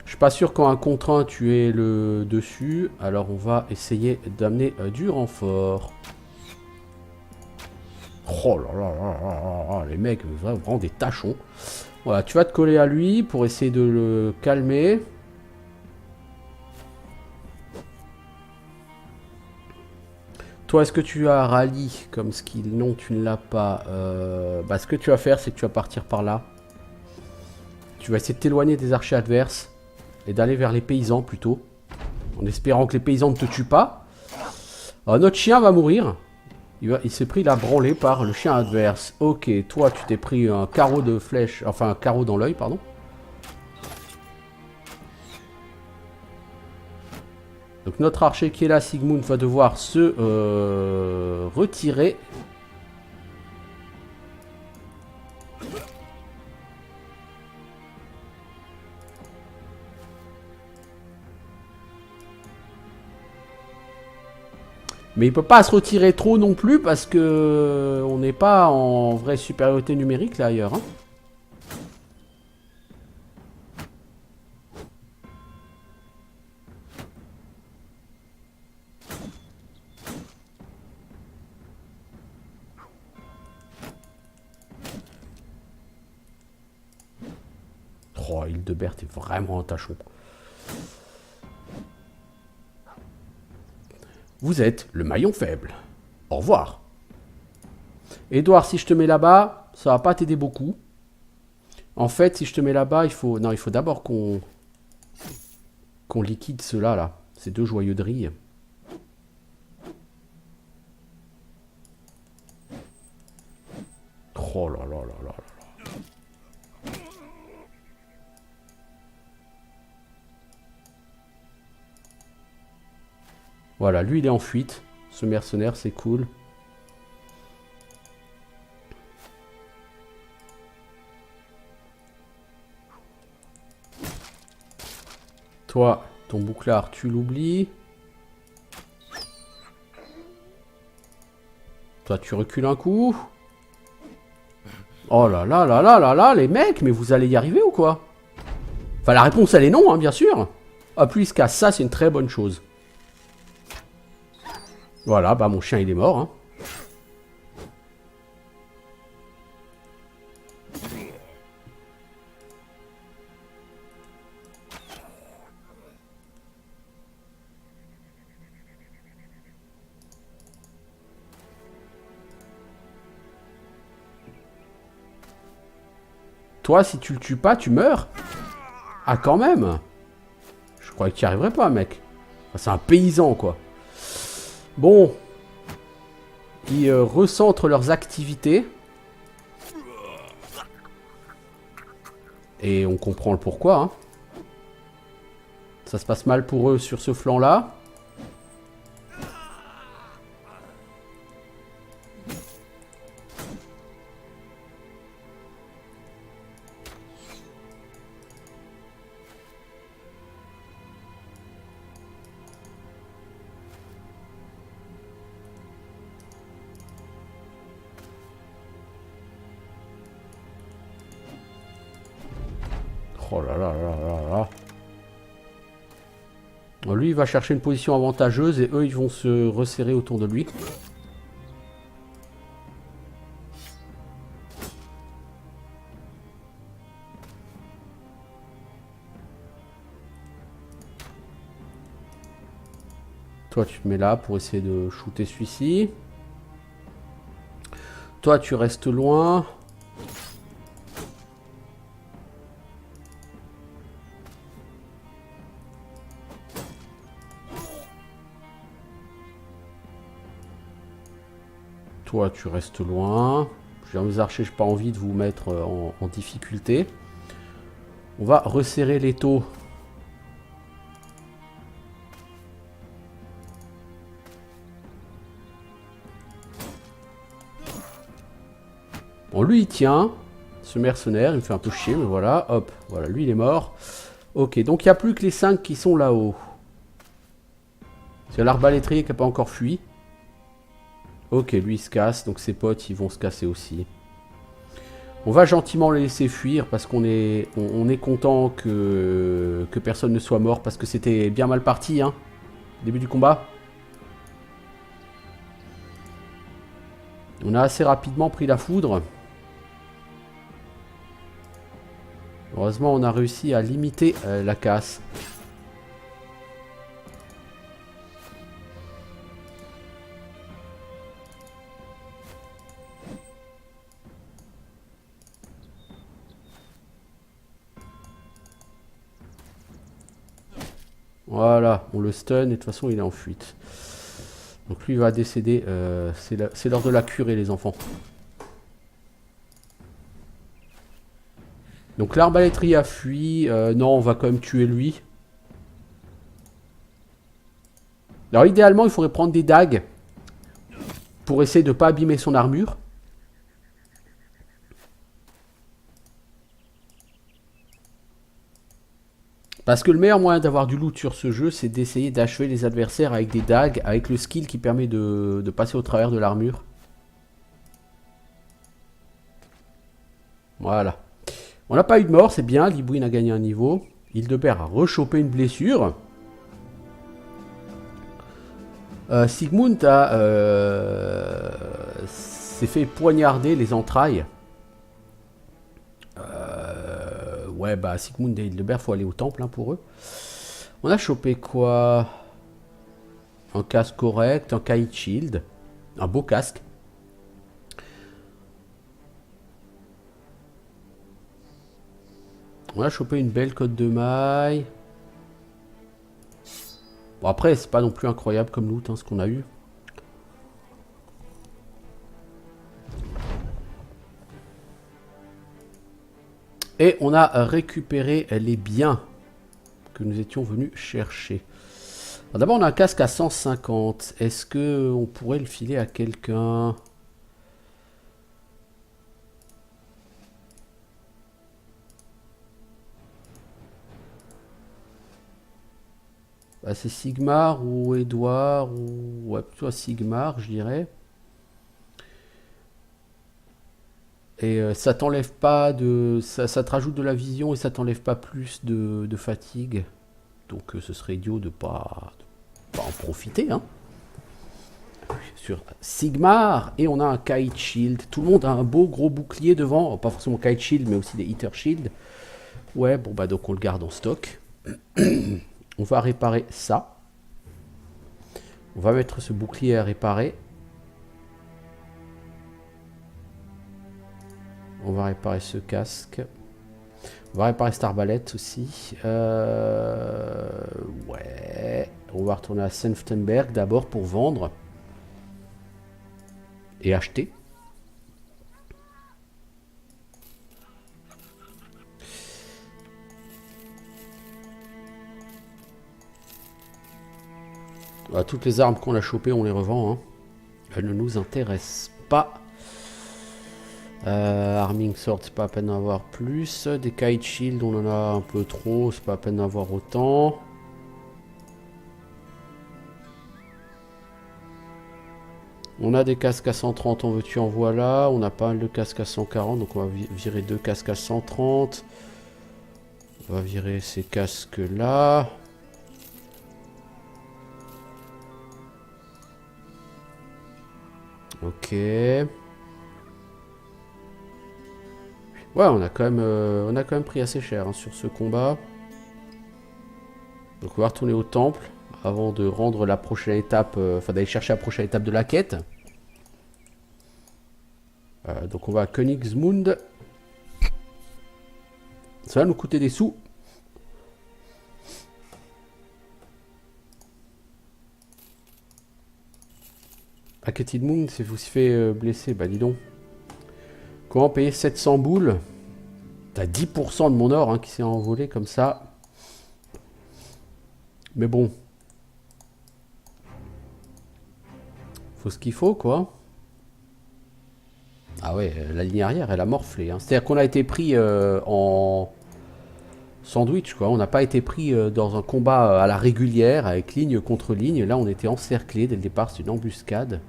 Je suis pas sûr qu'en 1 contre 1, tu aies le dessus. Alors, on va essayer d'amener du renfort. Oh là là là là là, les mecs, vraiment des tachons. Voilà, tu vas te coller à lui pour essayer de le calmer. Toi, est-ce que tu as rallye comme skill? Non, tu ne l'as pas. Ce que tu vas faire, c'est que tu vas partir par là. Tu vas essayer de t'éloigner des archers adverses. Et d'aller vers les paysans plutôt. En espérant que les paysans ne te tuent pas. Alors, notre chien va mourir. Il s'est pris la branlée par le chien adverse. Ok, toi tu t'es pris un carreau de flèche. Enfin un carreau dans l'œil, pardon. Donc notre archer qui est là, Sigmund, va devoir se retirer. Mais il peut pas se retirer trop non plus parce que on n'est pas en vraie supériorité numérique là ailleurs. Hein. Oh, Hildebert est vraiment un tachon. Vous êtes le maillon faible. Au revoir. Edouard, si je te mets là-bas, ça va pas t'aider beaucoup. En fait, si je te mets là-bas, il faut... Non, il faut d'abord qu'on liquide ceux-là, là. Ces 2 joyeux de riz. Oh là là là là là. Voilà, lui il est en fuite. Ce mercenaire, c'est cool. Toi, ton bouclard, tu l'oublies. Toi, tu recules un coup. Oh là là là là là là, les mecs, mais vous allez y arriver ou quoi? Enfin, la réponse, elle est non, hein, bien sûr. Hop, lui, il se casse. Ça, c'est une très bonne chose. Voilà, bah mon chien, il est mort. Hein. Toi, si tu le tues pas, tu meurs. Ah, quand même. Je croyais que tu n'y arriverais pas, mec. Enfin, c'est un paysan, quoi. Bon. Ils recentrent leurs activités. Et on comprend le pourquoi. Hein. Ça se passe mal pour eux sur ce flanc-là. Oh là là là là là. Bon, lui, il va chercher une position avantageuse et eux, ils vont se resserrer autour de lui. Toi, tu te mets là pour essayer de shooter celui-ci. Toi, tu restes loin. Toi, tu restes loin. J'ai mes archers, j'ai pas envie de vous mettre en difficulté. On va resserrer les taux. Bon, lui, il tient. Ce mercenaire, il me fait un peu chier, mais voilà. Hop, voilà, lui, il est mort. Ok, donc il n'y a plus que les 5 qui sont là-haut. C'est l'arbalétrier qui n'a pas encore fui. Ok, lui, il se casse. Donc ses potes, ils vont se casser aussi. On va gentiment les laisser fuir parce qu'on est, on est content que personne ne soit mort parce que c'était bien mal parti, hein. Début du combat. On a assez rapidement pris la foudre. Heureusement, on a réussi à limiter la casse. Voilà, on le stun et de toute façon, il est en fuite. Donc lui, il va décéder. C'est l'heure de la curer, les enfants. Donc l'arbalétrier a fui. Non, on va quand même tuer lui. Alors idéalement, il faudrait prendre des dagues pour essayer de ne pas abîmer son armure. Parce que le meilleur moyen d'avoir du loot sur ce jeu, c'est d'essayer d'achever les adversaires avec des dagues, avec le skill qui permet de passer au travers de l'armure. Voilà. On n'a pas eu de mort, c'est bien. Libouine a gagné un niveau. Hildebert a rechopé une blessure. Sigmund s'est fait poignarder les entrailles. Ouais, bah Sigmund et Hildebert, faut aller au temple hein, pour eux. On a chopé quoi? Un casque correct, un kite shield. Un beau casque. On a chopé une belle cotte de maille. Bon après, c'est pas non plus incroyable comme loot hein, ce qu'on a eu. Et on a récupéré les biens que nous étions venus chercher. D'abord, on a un casque à 150. Est-ce que on pourrait le filer à quelqu'un? Bah, c'est Sigmar ou Edouard ou... Ouais, plutôt à Sigmar, je dirais. Et ça t'enlève pas de... Ça te rajoute de la vision et ça t'enlève pas plus de fatigue. Donc ce serait idiot de pas en profiter, hein. Sur Sigmar, et on a un Kite Shield. Tout le monde a un beau gros bouclier devant. Pas forcément Kite Shield, mais aussi des Heater Shield. Ouais, bon bah donc on le garde en stock. On va réparer ça. On va mettre ce bouclier à réparer. On va réparer ce casque. On va réparer cette arbalète aussi. Ouais. On va retourner à Senftenberg d'abord pour vendre. Et acheter. Toutes les armes qu'on a chopées, on les revend. Hein. Elles ne nous intéressent pas. Arming Sword, c'est pas à peine d'en avoir plus. Des Kite Shield, on en a un peu trop, c'est pas à peine d'en avoir autant. On a des casques à 130, en veux-tu, en voilà. On a pas mal de casques à 140, donc on va virer 2 casques à 130. On va virer ces casques-là. Ok. Ouais, on a quand même pris assez cher hein, sur ce combat. Donc on va retourner au temple avant de rendre la prochaine étape, enfin d'aller chercher la prochaine étape de la quête. Donc on va à Königsmund. Ça va nous coûter des sous. Aketidmund s'est aussi fait blesser, bah dis donc. Comment payer 700 boules? T'as 10% de mon or hein, qui s'est envolé comme ça. Mais bon. Faut ce qu'il faut, quoi. Ah ouais, la ligne arrière, elle a morflé. Hein. C'est-à-dire qu'on a été pris en sandwich, quoi. On n'a pas été pris dans un combat à la régulière, avec ligne contre ligne. Là, on était encerclé dès le départ. C'est une embuscade.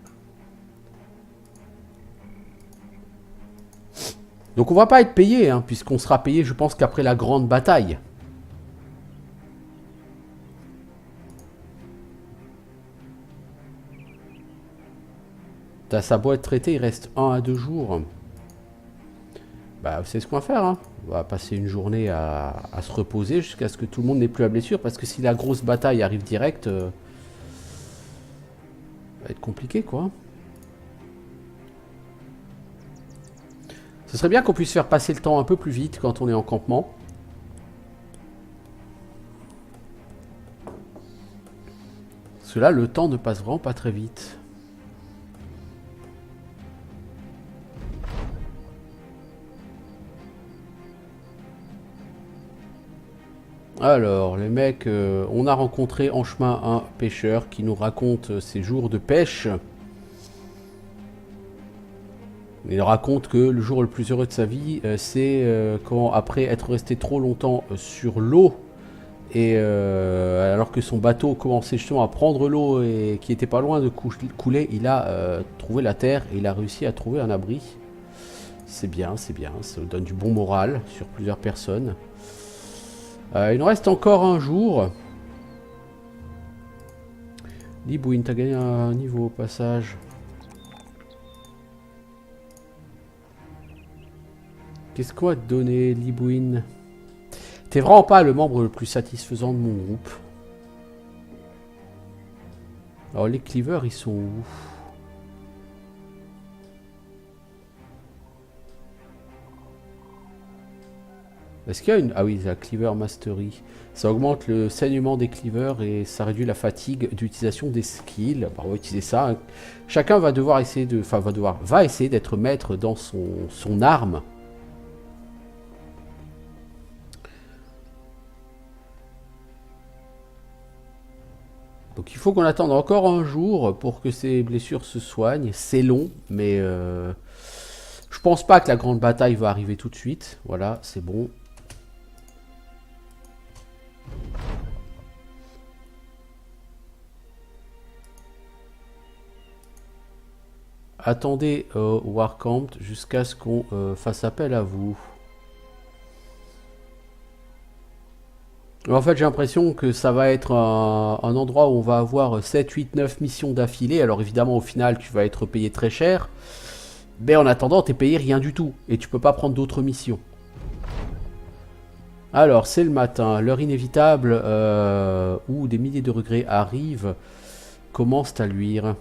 Donc on va pas être payé, hein, puisqu'on sera payé, je pense, qu'après la grande bataille. Ça doit être traité, il reste 1 à 2 jours. Bah, c'est ce qu'on va faire. Hein. On va passer une journée à se reposer jusqu'à ce que tout le monde n'ait plus la blessure. Parce que si la grosse bataille arrive direct, ça va être compliqué, quoi. Ce serait bien qu'on puisse faire passer le temps un peu plus vite quand on est en campement. Parce que là, le temps ne passe vraiment pas très vite. Alors, les mecs, on a rencontré en chemin un pêcheur qui nous raconte ses jours de pêche. Il raconte que le jour le plus heureux de sa vie, c'est quand, après être resté trop longtemps sur l'eau, et alors que son bateau commençait justement à prendre l'eau et qui était pas loin de couler, il a trouvé la terre et il a réussi à trouver un abri. C'est bien, ça donne du bon moral sur plusieurs personnes. Il nous reste encore un jour. Libouine, t'as gagné un niveau au passage. Qu'est-ce qu'on va te donner, Libouine? T'es vraiment pas le membre le plus satisfaisant de mon groupe. Alors les cleavers, ils sont où? Est-ce qu'il y a une... Ah oui, la Cleaver Mastery. Ça augmente le saignement des cleavers et ça réduit la fatigue d'utilisation des skills. Bah, on va utiliser ça. Hein. Chacun va devoir essayer de... Enfin, va essayer d'être maître dans son arme. Donc il faut qu'on attende encore un jour pour que ces blessures se soignent. C'est long, mais je pense pas que la grande bataille va arriver tout de suite. Voilà, c'est bon. Attendez au Warcamp jusqu'à ce qu'on fasse appel à vous. En fait, j'ai l'impression que ça va être un endroit où on va avoir 7, 8, 9 missions d'affilée. Alors évidemment, au final, tu vas être payé très cher. Mais en attendant, t'es payé rien du tout. Et tu peux pas prendre d'autres missions. Alors, c'est le matin. L'heure inévitable où des milliers de regrets arrivent commencent à luire.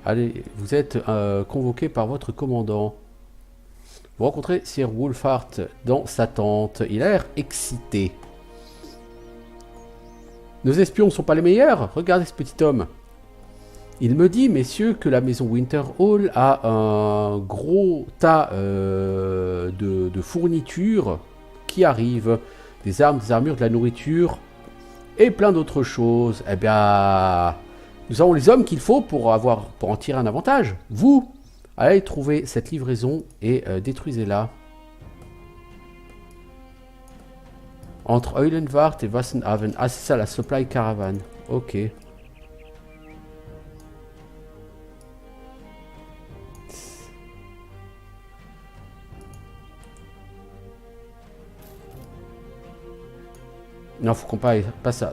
Allez, vous êtes convoqué par votre commandant. Vous rencontrez Sir Wolfhart dans sa tente. Il a l'air excité. Nos espions ne sont pas les meilleurs. Regardez ce petit homme. Il me dit, messieurs, que la maison Winterhall a un gros tas de fournitures qui arrivent. Des armes, des armures, de la nourriture et plein d'autres choses. Eh bien, nous avons les hommes qu'il faut pour en tirer un avantage. Vous, allez trouver cette livraison et détruisez-la. Entre Eulenwart et Wassenhaven. Ah, c'est ça, la supply caravan. Ok. Non, faut qu'on passe à...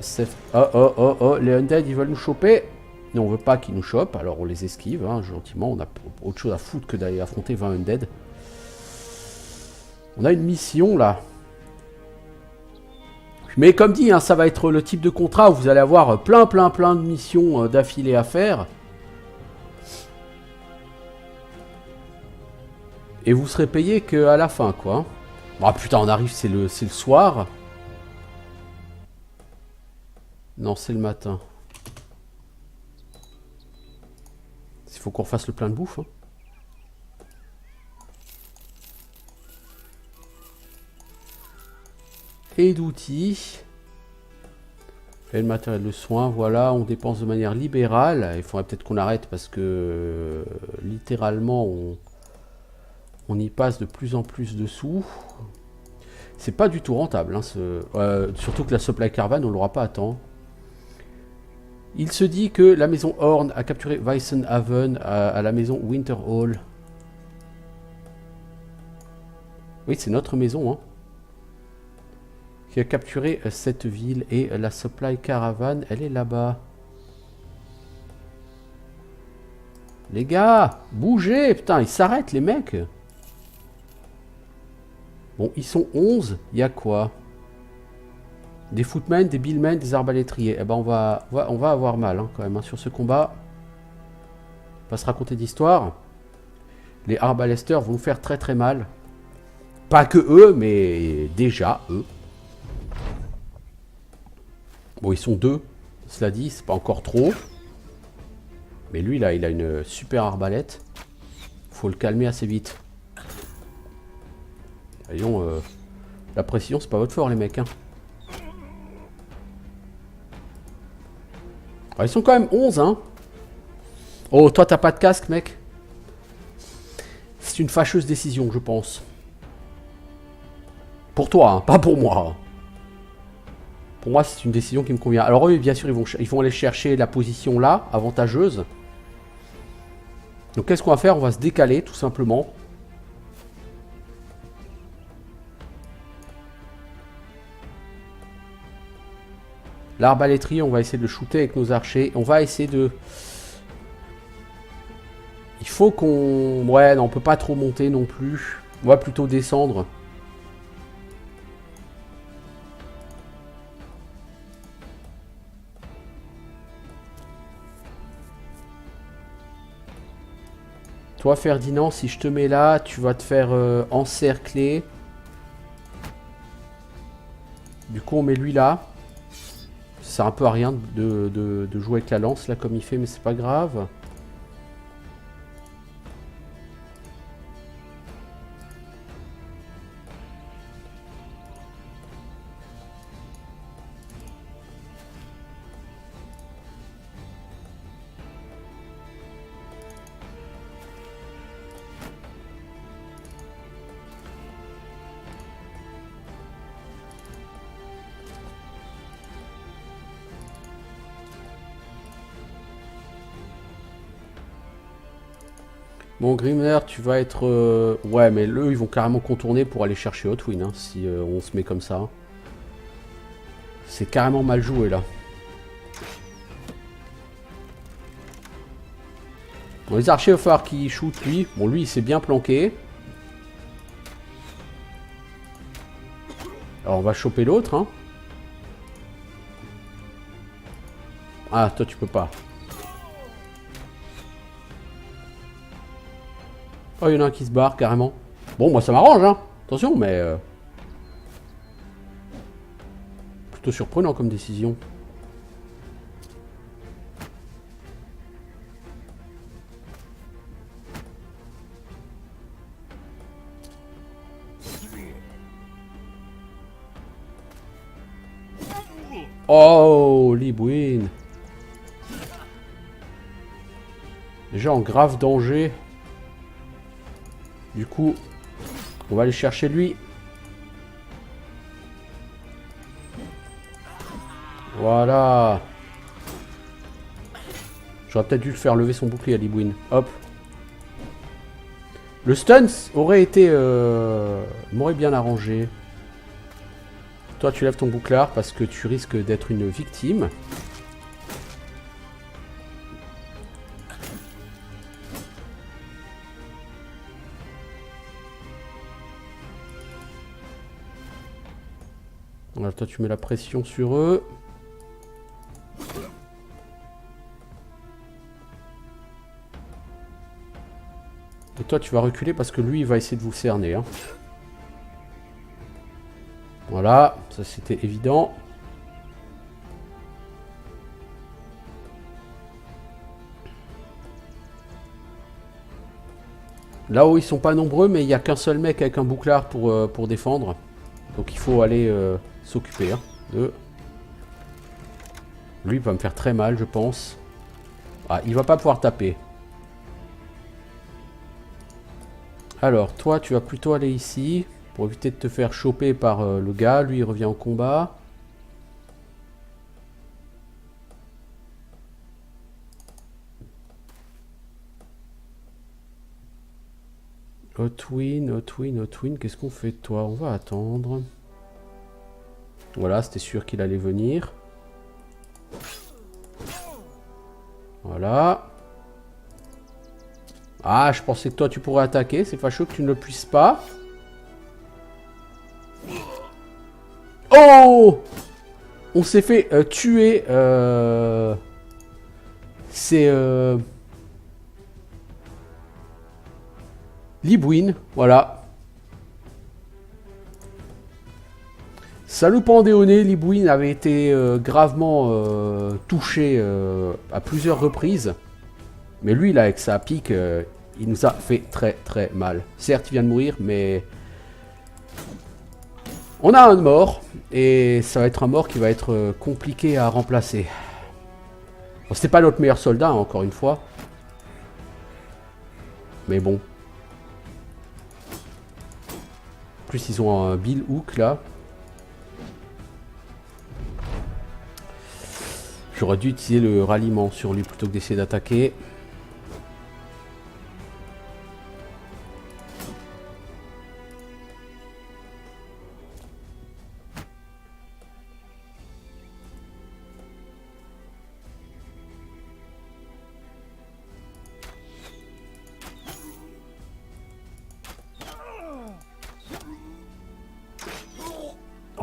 Oh, les Undead, ils veulent nous choper. Non, on veut pas qu'ils nous chopent, alors on les esquive, hein, gentiment. On a autre chose à foutre que d'aller affronter 20 Undead. On a une mission, là. Mais comme dit, hein, ça va être le type de contrat où vous allez avoir plein de missions d'affilée à faire. Et vous serez payé qu'à la fin, quoi. Ah putain, on arrive, c'est le soir. Non, c'est le matin. Il faut qu'on fasse le plein de bouffe. Hein. Et d'outils. Et le matériel de soins, voilà, on dépense de manière libérale. Il faudrait peut-être qu'on arrête parce que littéralement on y passe de plus en plus de sous. C'est pas du tout rentable, hein, surtout que la supply caravan on l'aura pas à temps. Il se dit que la maison Horn a capturé Weissenhaven à la maison Winterhall. Oui, c'est notre maison, hein. Qui a capturé cette ville et la supply caravan, elle est là-bas. Les gars, bougez, putain, ils s'arrêtent les mecs. Bon, ils sont 11, il y a quoi? Des footmen, des billmen, des arbalétriers. Eh ben on va avoir mal hein, quand même hein, sur ce combat. On va se raconter d'histoire. Les arbalesters vont nous faire très mal. Pas que eux, mais déjà eux. Bon, ils sont deux. Cela dit, c'est pas encore trop. Mais lui, là, il a une super arbalète. Faut le calmer assez vite. Voyons, la précision, c'est pas votre fort, les mecs. Hein. Ah, ils sont quand même 11, hein. Oh, toi, t'as pas de casque, mec. C'est une fâcheuse décision, je pense. Pour toi, hein, pas pour moi. Pour moi, c'est une décision qui me convient. Alors eux, bien sûr, ils vont aller chercher la position là, avantageuse. Donc qu'est-ce qu'on va faire? On va se décaler, tout simplement. L'arbalétrier, on va essayer de le shooter avec nos archers. On va essayer de... Il faut qu'on... Ouais, non, on peut pas trop monter non plus. On va plutôt descendre. Toi, Ferdinand, si je te mets là, tu vas te faire encercler. Du coup, on met lui là. Ça sert un peu à rien de jouer avec la lance, là, comme il fait, mais c'est pas grave. Bon, Grimmer, tu vas être... Ouais, mais eux, ils vont carrément contourner pour aller chercher Hotwin, hein, si on se met comme ça. C'est carrément mal joué, là. Bon, les archers, il va falloir qu'ils shootent, lui. Bon, lui, il s'est bien planqué. Alors, on va choper l'autre, hein. Ah, toi, tu peux pas. Oh, il y en a un qui se barre, carrément. Bon, moi, ça m'arrange, hein. Attention, mais... plutôt surprenant comme décision. Oh, Libwin. Déjà en grave danger. Du coup, on va aller chercher lui. Voilà. J'aurais peut-être dû le faire lever son bouclier à Libwin. Hop. Le stun aurait été... m'aurait bien arrangé. Toi, tu lèves ton bouclard parce que tu risques d'être une victime. Voilà, toi, tu mets la pression sur eux. Et toi, tu vas reculer parce que lui, il va essayer de vous cerner. Hein. Voilà, ça c'était évident. Là-haut, ils sont pas nombreux, mais il n'y a qu'un seul mec avec un bouclard pour défendre. Donc il faut aller s'occuper de... Lui, il va me faire très mal, je pense. Ah, il va pas pouvoir taper. Alors, toi, tu vas plutôt aller ici. Pour éviter de te faire choper par le gars. Lui, il revient au combat. Hotwin, Hotwin, Hotwin. Qu'est-ce qu'on fait de toi? On va attendre. Voilà, c'était sûr qu'il allait venir. Voilà. Ah, je pensais que toi, tu pourrais attaquer. C'est fâcheux que tu ne le puisses pas. Oh! On s'est fait tuer. C'est... Libwin, voilà. Salut Pandéoné, Libwin avait été gravement touché à plusieurs reprises. Mais lui, là, avec sa pique, il nous a fait très très mal. Certes, il vient de mourir, mais... On a un mort, et ça va être un mort qui va être compliqué à remplacer. Bon, c'était pas notre meilleur soldat, hein, encore une fois. Mais bon. En plus, ils ont un Bill Hook, là. J'aurais dû utiliser le ralliement sur lui plutôt que d'essayer d'attaquer.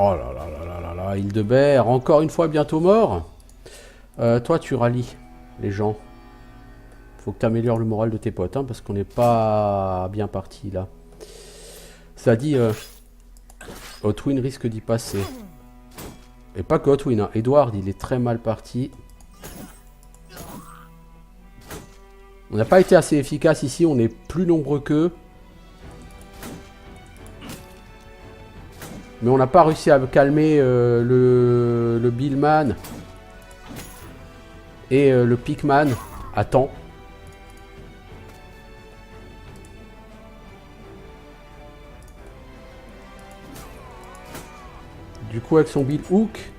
Oh là là là là là là, Hildebert, encore une fois bientôt mort. Toi, tu rallies les gens. Faut que tu améliores le moral de tes potes, hein, parce qu'on n'est pas bien parti là. Ça dit, Hotwin risque d'y passer. Et pas que Hotwin, hein. Edward, il est très mal parti. On n'a pas été assez efficace ici, on est plus nombreux qu'eux. Mais on n'a pas réussi à calmer le Billman et le Pickman à temps. Du coup, avec son Bill Hook,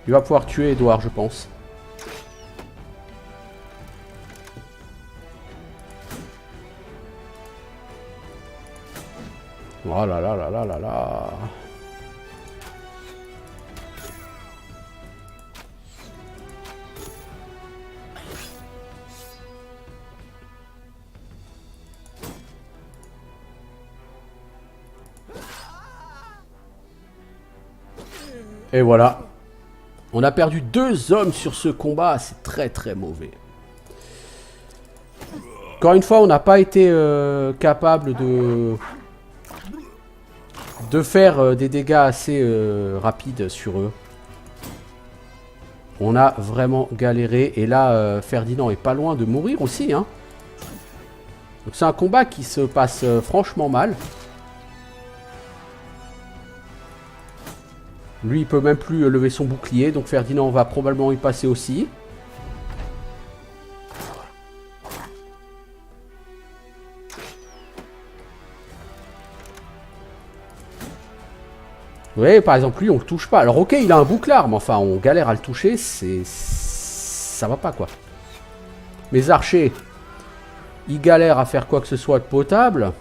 il va pouvoir tuer Edward, je pense. Oh là là là là là là. Et voilà. On a perdu 2 hommes sur ce combat. C'est très très mauvais. Encore une fois, on n'a pas été capable de faire des dégâts assez rapides sur eux. On a vraiment galéré. Et là, Ferdinand est pas loin de mourir aussi. Hein. Donc c'est un combat qui se passe franchement mal. Lui, il peut même plus lever son bouclier. Donc Ferdinand va probablement y passer aussi. Vous voyez, par exemple, lui, on le touche pas. Alors, ok, il a un bouclard, mais enfin, on galère à le toucher. Ça va pas, quoi. Mes archers, ils galèrent à faire quoi que ce soit de potable.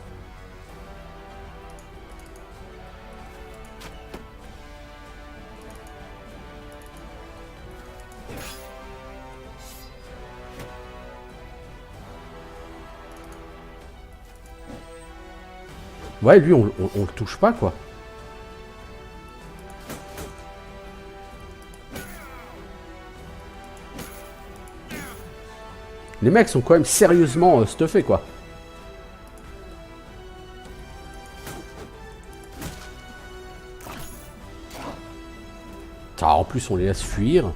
Ouais, lui, on le touche pas, quoi. Les mecs sont quand même sérieusement stuffés, quoi. Ah, en plus, on les laisse fuir.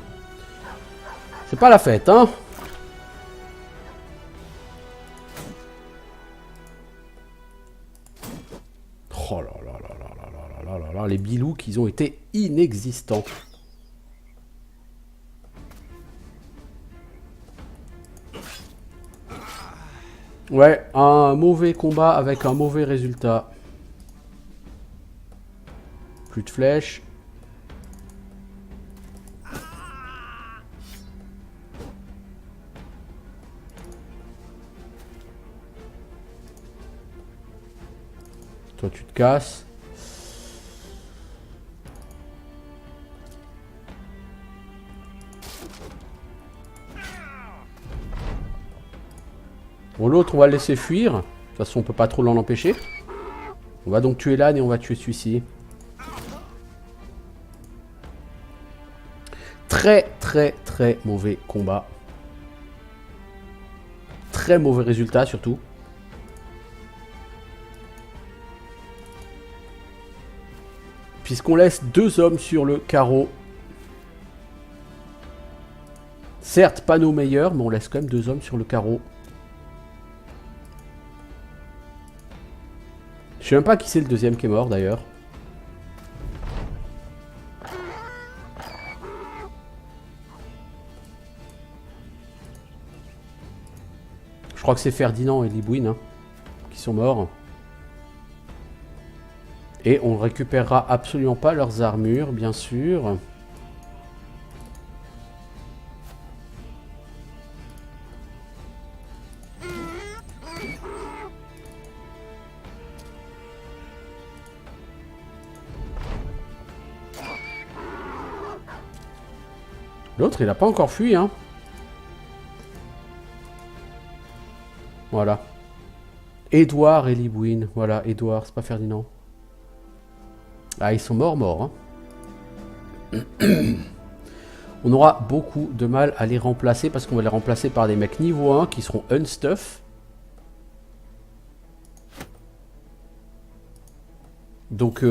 C'est pas la fête, hein. Oh là là là là là là là là là, les bilous qu'ils ont été inexistants. Ouais, un mauvais combat avec un mauvais résultat. Plus de flèches. Toi, tu te casses. Bon, l'autre, on va le laisser fuir. De toute façon, on peut pas trop l'en empêcher. On va donc tuer l'âne et on va tuer celui-ci. Très, très, très mauvais combat. Très mauvais résultat, surtout. Puisqu'on laisse 2 hommes sur le carreau. Certes, pas nos meilleurs, mais on laisse quand même 2 hommes sur le carreau. Je sais même pas qui c'est le deuxième qui est mort, d'ailleurs. Je crois que c'est Ferdinand et Libouine hein, qui sont morts. Et on ne récupérera absolument pas leurs armures, bien sûr. L'autre, il n'a pas encore fui, hein. Voilà. Édouard et Libouine. Voilà, Édouard, c'est pas Ferdinand. Ah, ils sont morts, hein. On aura beaucoup de mal à les remplacer parce qu'on va les remplacer par des mecs niveau 1 qui seront unstuff. Donc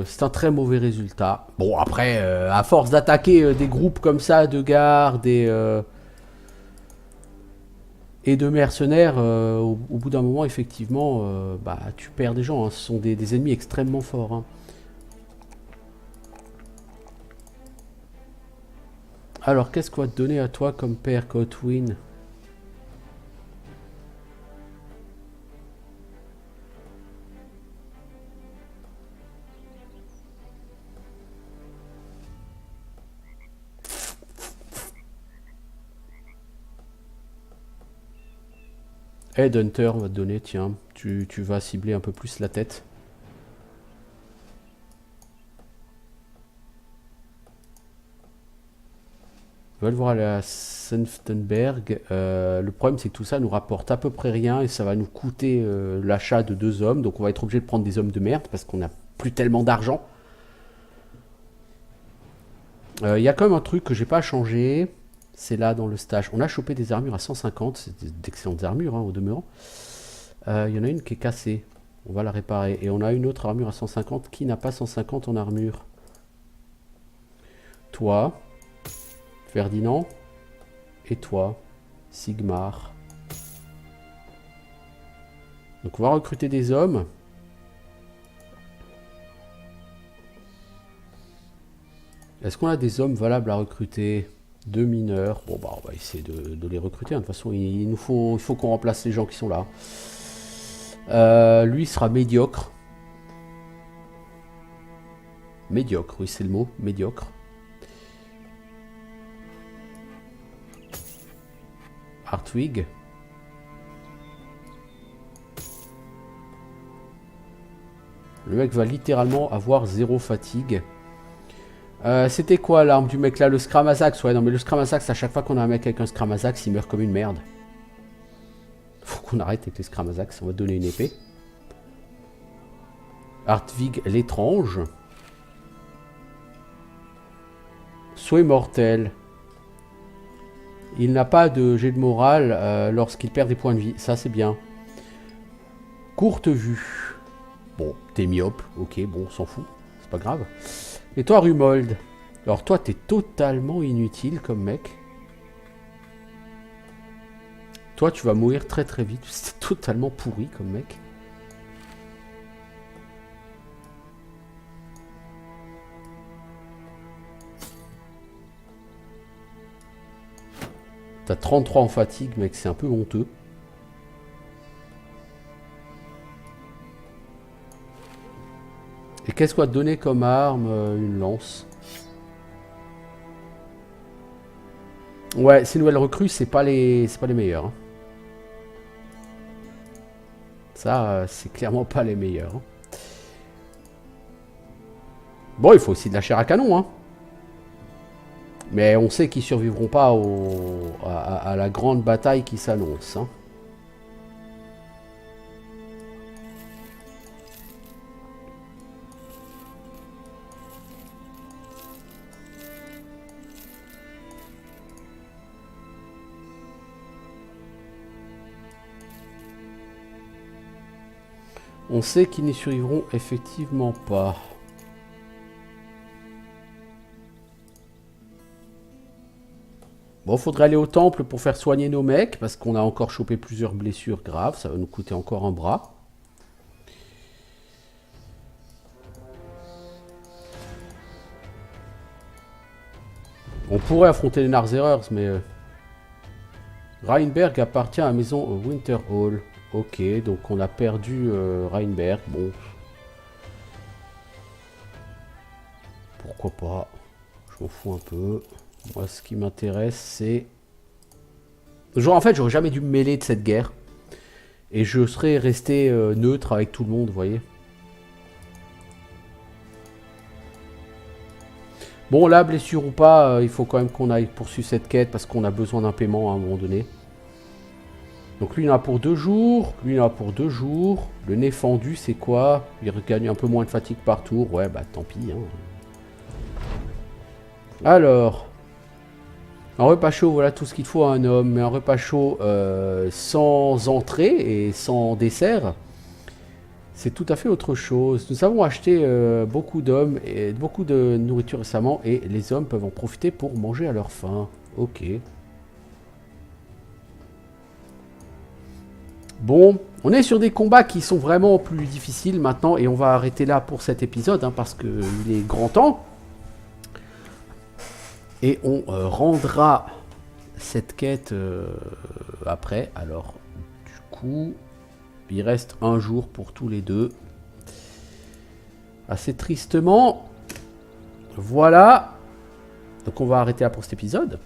c'est un très mauvais résultat. Bon après, à force d'attaquer des groupes comme ça de gardes et de mercenaires, au bout d'un moment effectivement, bah, tu perds des gens. Hein. Ce sont des ennemis extrêmement forts. Hein. Alors qu'est-ce qu'on va te donner à toi comme père Cotwin? Headhunter, on va te donner, tiens, tu vas cibler un peu plus la tête. On va le voir à la Senftenberg. Le problème, c'est que tout ça nous rapporte à peu près rien et ça va nous coûter l'achat de 2 hommes. Donc on va être obligé de prendre des hommes de merde parce qu'on n'a plus tellement d'argent. Il y a quand même un truc que j'ai pas changé. C'est là dans le stage. On a chopé des armures à 150. C'est d'excellentes armures au demeurant. Il y en a une qui est cassée. On va la réparer. Et on a une autre armure à 150 qui n'a pas 150 en armure. Toi, Ferdinand. Et toi, Sigmar. Donc on va recruter des hommes. Est-ce qu'on a des hommes valables à recruter? 2 mineurs. Bon bah on va essayer de les recruter. De toute façon, il faut qu'on remplace les gens qui sont là. Lui sera médiocre. Médiocre, oui c'est le mot, médiocre. Hartwig. Le mec va littéralement avoir 0 fatigue. C'était quoi l'arme du mec là? Le Scramasax. Ouais, non, mais le Scramasax, à chaque fois qu'on a un mec avec un Scramasax, il meurt comme une merde. Faut qu'on arrête avec les Scramasax. On va donner une épée. Hartwig l'étrange. Souhait mortel. Il n'a pas de jet de morale lorsqu'il perd des points de vie. Ça, c'est bien. Courte vue. Bon, t'es myope. Ok, bon, on s'en fout. C'est pas grave. Et toi, Rumold. Alors toi, t'es totalement inutile comme mec. Toi, tu vas mourir très très vite. C'est totalement pourri comme mec. T'as 33 en fatigue, mec. C'est un peu honteux. Et qu'est-ce qu'on va te donner comme arme? Une lance. Ouais, ces nouvelles recrues, c'est pas les meilleurs. Hein. Ça, c'est clairement pas les meilleurs. Hein. Bon, il faut aussi de la chair à canon. Hein. Mais on sait qu'ils survivront pas à la grande bataille qui s'annonce. Hein. On sait qu'ils n'y survivront effectivement pas. Bon, faudrait aller au temple pour faire soigner nos mecs, parce qu'on a encore chopé plusieurs blessures graves. Ça va nous coûter encore un bras. On pourrait affronter les Narzerers, mais... Rheinberg appartient à la maison Winterhall. Ok, donc on a perdu Rheinberg. Bon. Pourquoi pas? Je m'en fous un peu. Moi, ce qui m'intéresse, c'est... Genre, en fait, j'aurais jamais dû me mêler de cette guerre. Et je serais resté neutre avec tout le monde, vous voyez. Bon, là, blessure ou pas, il faut quand même qu'on aille poursuivre cette quête parce qu'on a besoin d'un paiement à un moment donné. Donc lui, il en a pour 2 jours. Lui, il en a pour 2 jours. Le nez fendu, c'est quoi? Il gagne un peu moins de fatigue par tour. Ouais, bah tant pis. Hein. Alors... Un repas chaud, voilà tout ce qu'il faut à un homme. Mais un repas chaud sans entrée et sans dessert, c'est tout à fait autre chose. Nous avons acheté beaucoup d'hommes et beaucoup de nourriture récemment. Et les hommes peuvent en profiter pour manger à leur faim. Ok. Bon, on est sur des combats qui sont vraiment plus difficiles maintenant. Et on va arrêter là pour cet épisode. Hein, parce qu'il est grand temps. Et on rendra cette quête après. Alors, du coup, il reste un jour pour tous les deux. Assez tristement. Voilà. Donc on va arrêter là pour cet épisode.